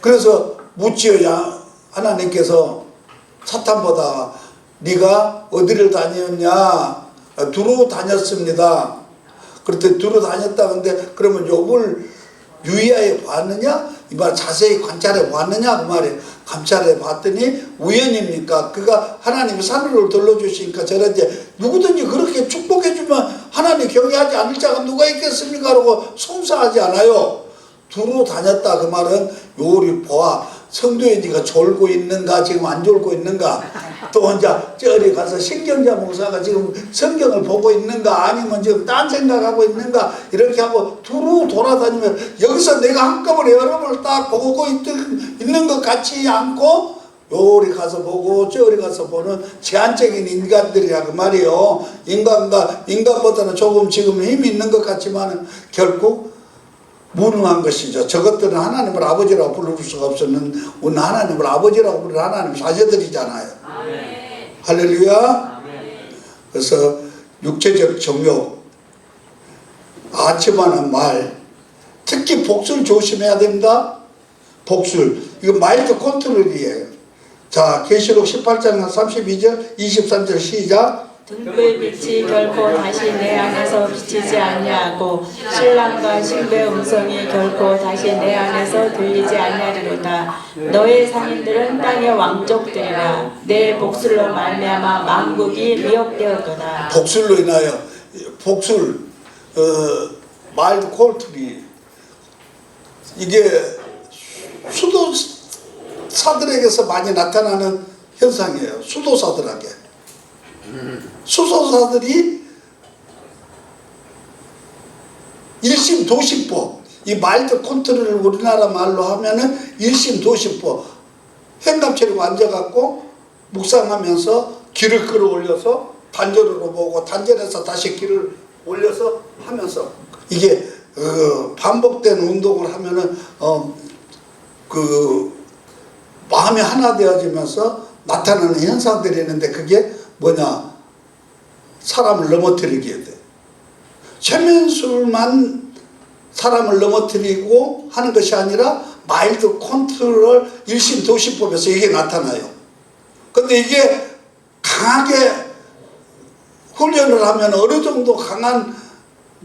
그래서 묻지어야 하나님께서 사탄보다 네가 어디를 다녔냐? 두루 다녔습니다. 그렇게 두루 다녔다 근데 그러면 욥을 유의하여 봤느냐? 이 말 자세히 관찰해 봤느냐? 그 말이에요. 관찰해 봤더니 우연입니까? 그가 하나님이 산으로 들러주시니까 저런지 누구든지 그렇게 축복해주면 하나님 경외하지 않을 자가 누가 있겠습니까? 라고 송사하지 않아요. 두루 다녔다 그 말은 요리 보아 성도에 네가 졸고 있는가 지금 안 졸고 있는가 또 혼자 저리 가서 신경자 목사가 지금 성경을 보고 있는가 아니면 지금 딴 생각하고 있는가 이렇게 하고 두루 돌아다니면 여기서 내가 한꺼번에 여러분을 딱 보고 있는 것 같지 않고 요리 가서 보고 저리 가서 보는 제한적인 인간들이야 그 말이에요. 인간보다는 조금 지금 힘이 있는 것 같지만 결국 무능한 것이죠. 저것들은 하나님을 아버지라고 부를 수가 없었는 우리는 하나님을 아버지라고 부르는 하나님 자녀들이잖아요. 아멘. 할렐루야. 아멘. 그래서 육체적 정욕, 아첨하는 말, 특히 복수를 조심해야 됩니다. 복술, 이거 마인드 컨트롤이에요. 자, 계시록 18장 32절 23절 시작.
등불빛이 결코 다시 내 안에서 비치지 아니하고 신랑과 신부의 음성이 결코 다시 내 안에서 들리지 아니하리로다. 너의 상인들은 땅의 왕족들이라. 내 복술로 말미암아 만국이 미혹되었도다.
복술로 인하여 복술, 마일드 콜트리 이게 수도사들에게서 많이 나타나는 현상이에요. 수도사들에게. 수도사들이 일심도심법, 이 마일드 컨트롤을 우리나라 말로 하면은 일심도심법, 행감처럼 앉아갖고 묵상하면서 길을 끌어올려서 단절으로 보고 단절해서 다시 길을 올려서 하면서 이게 반복된 운동을 하면은 마음이 하나 되어지면서 나타나는 현상들이 있는데 그게 뭐냐? 사람을 넘어뜨리게 돼. 최면술만 사람을 넘어뜨리고 하는 것이 아니라 마일드 컨트롤 일심도시법에서 이게 나타나요. 근데 이게 강하게 훈련을 하면 어느 정도 강한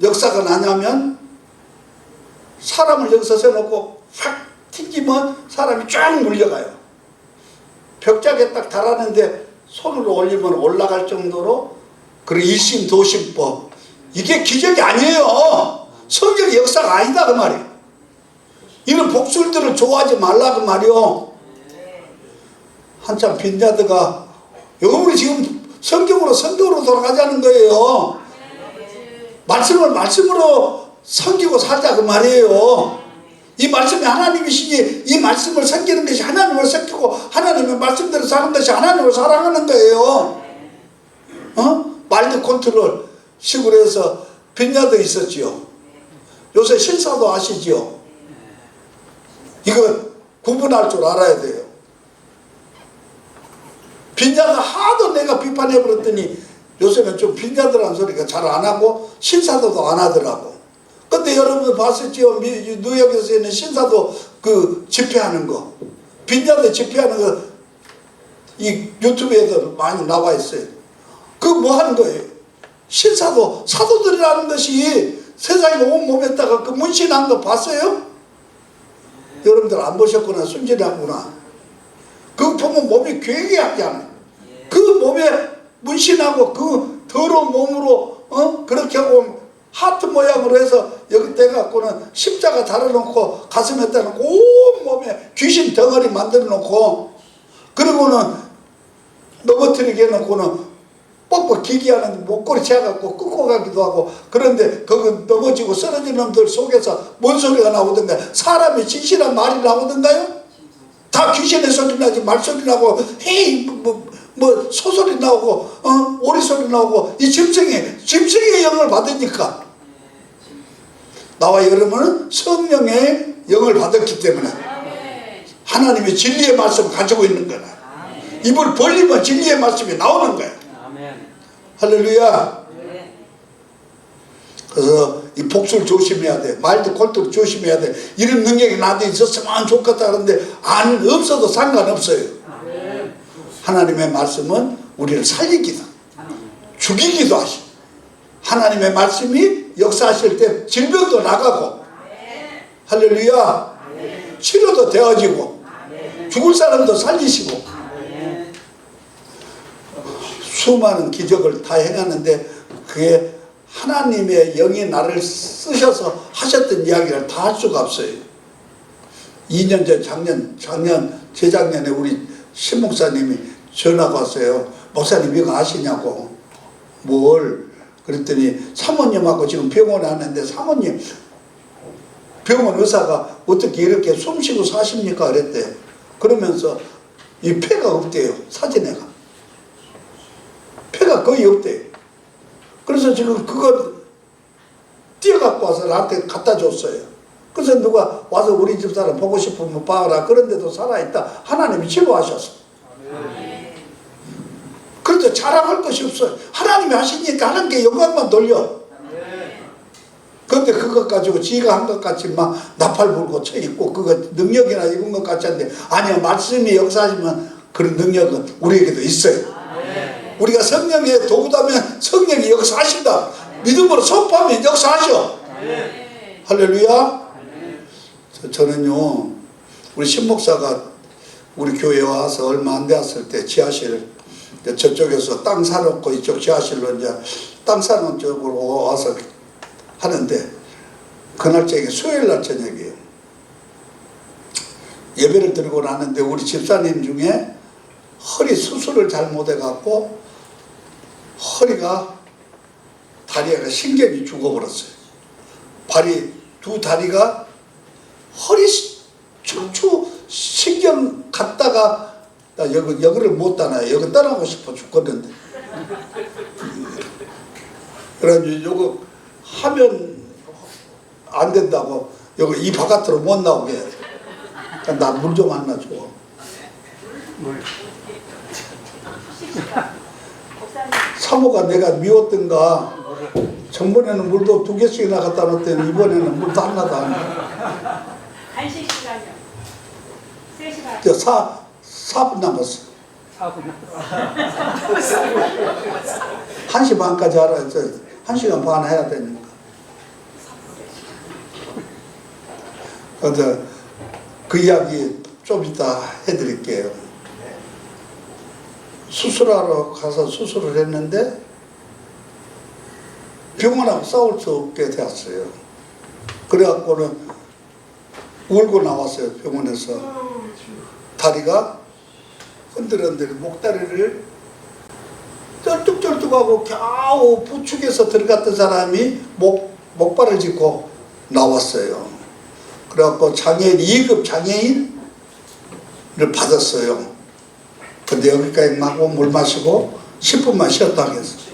역사가 나냐면 사람을 여기서 세워놓고 확 튕기면 사람이 쫙 물려가요. 벽짝에 딱 달았는데 손을 올리면 올라갈 정도로 그런 일심도심법, 이게 기적이 아니에요. 성경의 역사가 아니다 그 말이에요. 이런 복술들을 좋아하지 말라 그 말이요. 한참 빈자드가 여러분이 지금 성경으로 돌아가자는 거예요. 말씀을 말씀으로 섬기고 살자 그 말이에요. 이 말씀이 하나님이시니 이 말씀을 섬기는 것이 하나님을 섬기고 하나님의 말씀대로 사는 것이 하나님을 사랑하는 거예요. 마인드 컨트롤 식으로 해서 빈야도 있었지요. 요새 신사도 아시지요. 이거 구분할 줄 알아야 돼요. 빈야가 하도 내가 비판해버렸더니 요새는 좀 빈야들한 소리가 잘 안 하고 신사도도 안 하더라고. 근데 여러분 봤었지요? 뉴욕에서 있는 신사도 그 집회하는 거, 빈야도 집회하는 거, 이 유튜브에도 많이 나와 있어요. 그 뭐 하는 거예요? 신사도, 사도들이라는 것이 세상에 온몸에다가 그 문신한 거 봤어요? 여러분들 안 보셨구나. 순진하구나. 그거 보면 몸이 굉장히 약잖아요. 그 몸에 문신하고 그 더러운 몸으로 그렇게 하고 하트 모양으로 해서 여기 떼갖고는 십자가 달아놓고 가슴에다 놓고 온 몸에 귀신 덩어리 만들어 놓고 그리고는 넘어뜨리게 해놓고는 뻑뻑 기기하는데 목걸이 채갖고 끄고 가기도 하고. 그런데 거기 넘어지고 쓰러진 놈들 속에서 뭔 소리가 나오던가? 사람이 진실한 말이 나오던가요? 다 귀신의 소리 나지, 말소리 나고 헤이 뭐 소소리 나오고 오리 소리 나오고. 이 짐승의 영을 받으니까. 나와 여러분은 성령의 영을 받았기 때문에 하나님의 진리의 말씀을 가지고 있는 거야. 입을 벌리면 진리의 말씀이 나오는 거야. 할렐루야. 그래서 이 복수를 조심해야 돼. 마일드 컨트롤 조심해야 돼. 이런 능력이 나한테 있었으면 좋겠다 그러는데 없어도 상관없어요. 하나님의 말씀은 우리를 살리기도 죽이기도 하시. 하나님의 말씀이 역사하실 때 질병도 나가고, 할렐루야, 치료도 되어지고, 죽을 사람도 살리시고, 수많은 기적을 다 행하는데 그게 하나님의 영이 나를 쓰셔서 하셨던 이야기를 다 할 수가 없어요. 2년 전, 재작년에 우리 신 목사님이 전화가 왔어요. 목사님 이거 아시냐고. 뭘? 그랬더니 사모님하고 지금 병원에 왔는데 사모님 병원 의사가 어떻게 이렇게 숨쉬고 사십니까? 그랬대. 그러면서 이 폐가 없대요. 사진에가. 폐가 거의 없대요. 그래서 지금 그걸 뛰어갖고 와서 나한테 갖다 줬어요. 그래서 누가 와서 우리 집사람 보고 싶으면 봐라. 그런데도 살아있다. 하나님이 치료하셨어. 그래도 자랑할 것이 없어요. 하나님이 하시니까 하나님께 영광만 돌려. 그런데 그것 가지고 지가 한 것 같이 막 나팔 불고 쳐있고 그거 능력이나 이런 것 같지 않은데 아니요. 말씀이 역사하시면 그런 능력은 우리에게도 있어요. 우리가 성령의 도구다면 성령이 역사하신다. 믿음으로 선포하면 역사하셔. 할렐루야. 저는요 우리 신목사가 우리 교회에 와서 얼마 안 되었을 때 지하실 저쪽에서 땅 사놓고 이쪽 지하실로 이제 땅 사놓은 쪽으로 와서 하는데 그날 저녁에 수요일날 저녁이에요. 예배를 드리고 나는데 우리 집사님 중에 허리 수술을 잘못해갖고 허리가 다리가 신경이 죽어버렸어요. 두 다리가 허리 척추 신경 갔다가 여기를 못 따나요. 여기 떠나고 싶어 죽겠는데. 그래가지고 요거 하면 안 된다고 여기 이 바깥으로 못 나오게 해. 나 물 좀 하나 줘. 사모가 내가 미웠던가 전번에는 물도 2개씩이나 갖다 놨더니 이번에는 물도 하나도 안 해.
1시 시간이요. 3시간.
저 4분 남았어.
4분
1시 반까지 알아야 1시간 반 해야 되니까. 근데 그 이야기 좀 이따 해드릴게요. 수술하러 가서 수술을 했는데 병원하고 싸울 수 없게 되었어요. 그래갖고는 울고 나왔어요. 병원에서. 다리가 흔들흔들 목다리를 쩔뚝쩔뚝하고 겨우 부축해서 들어갔던 사람이 목발을 짚고 나왔어요. 그래갖고 장애인 2급 장애인을 받았어요. 근데 여기까지 하고 물 마시고 10분만 쉬었다 했어요.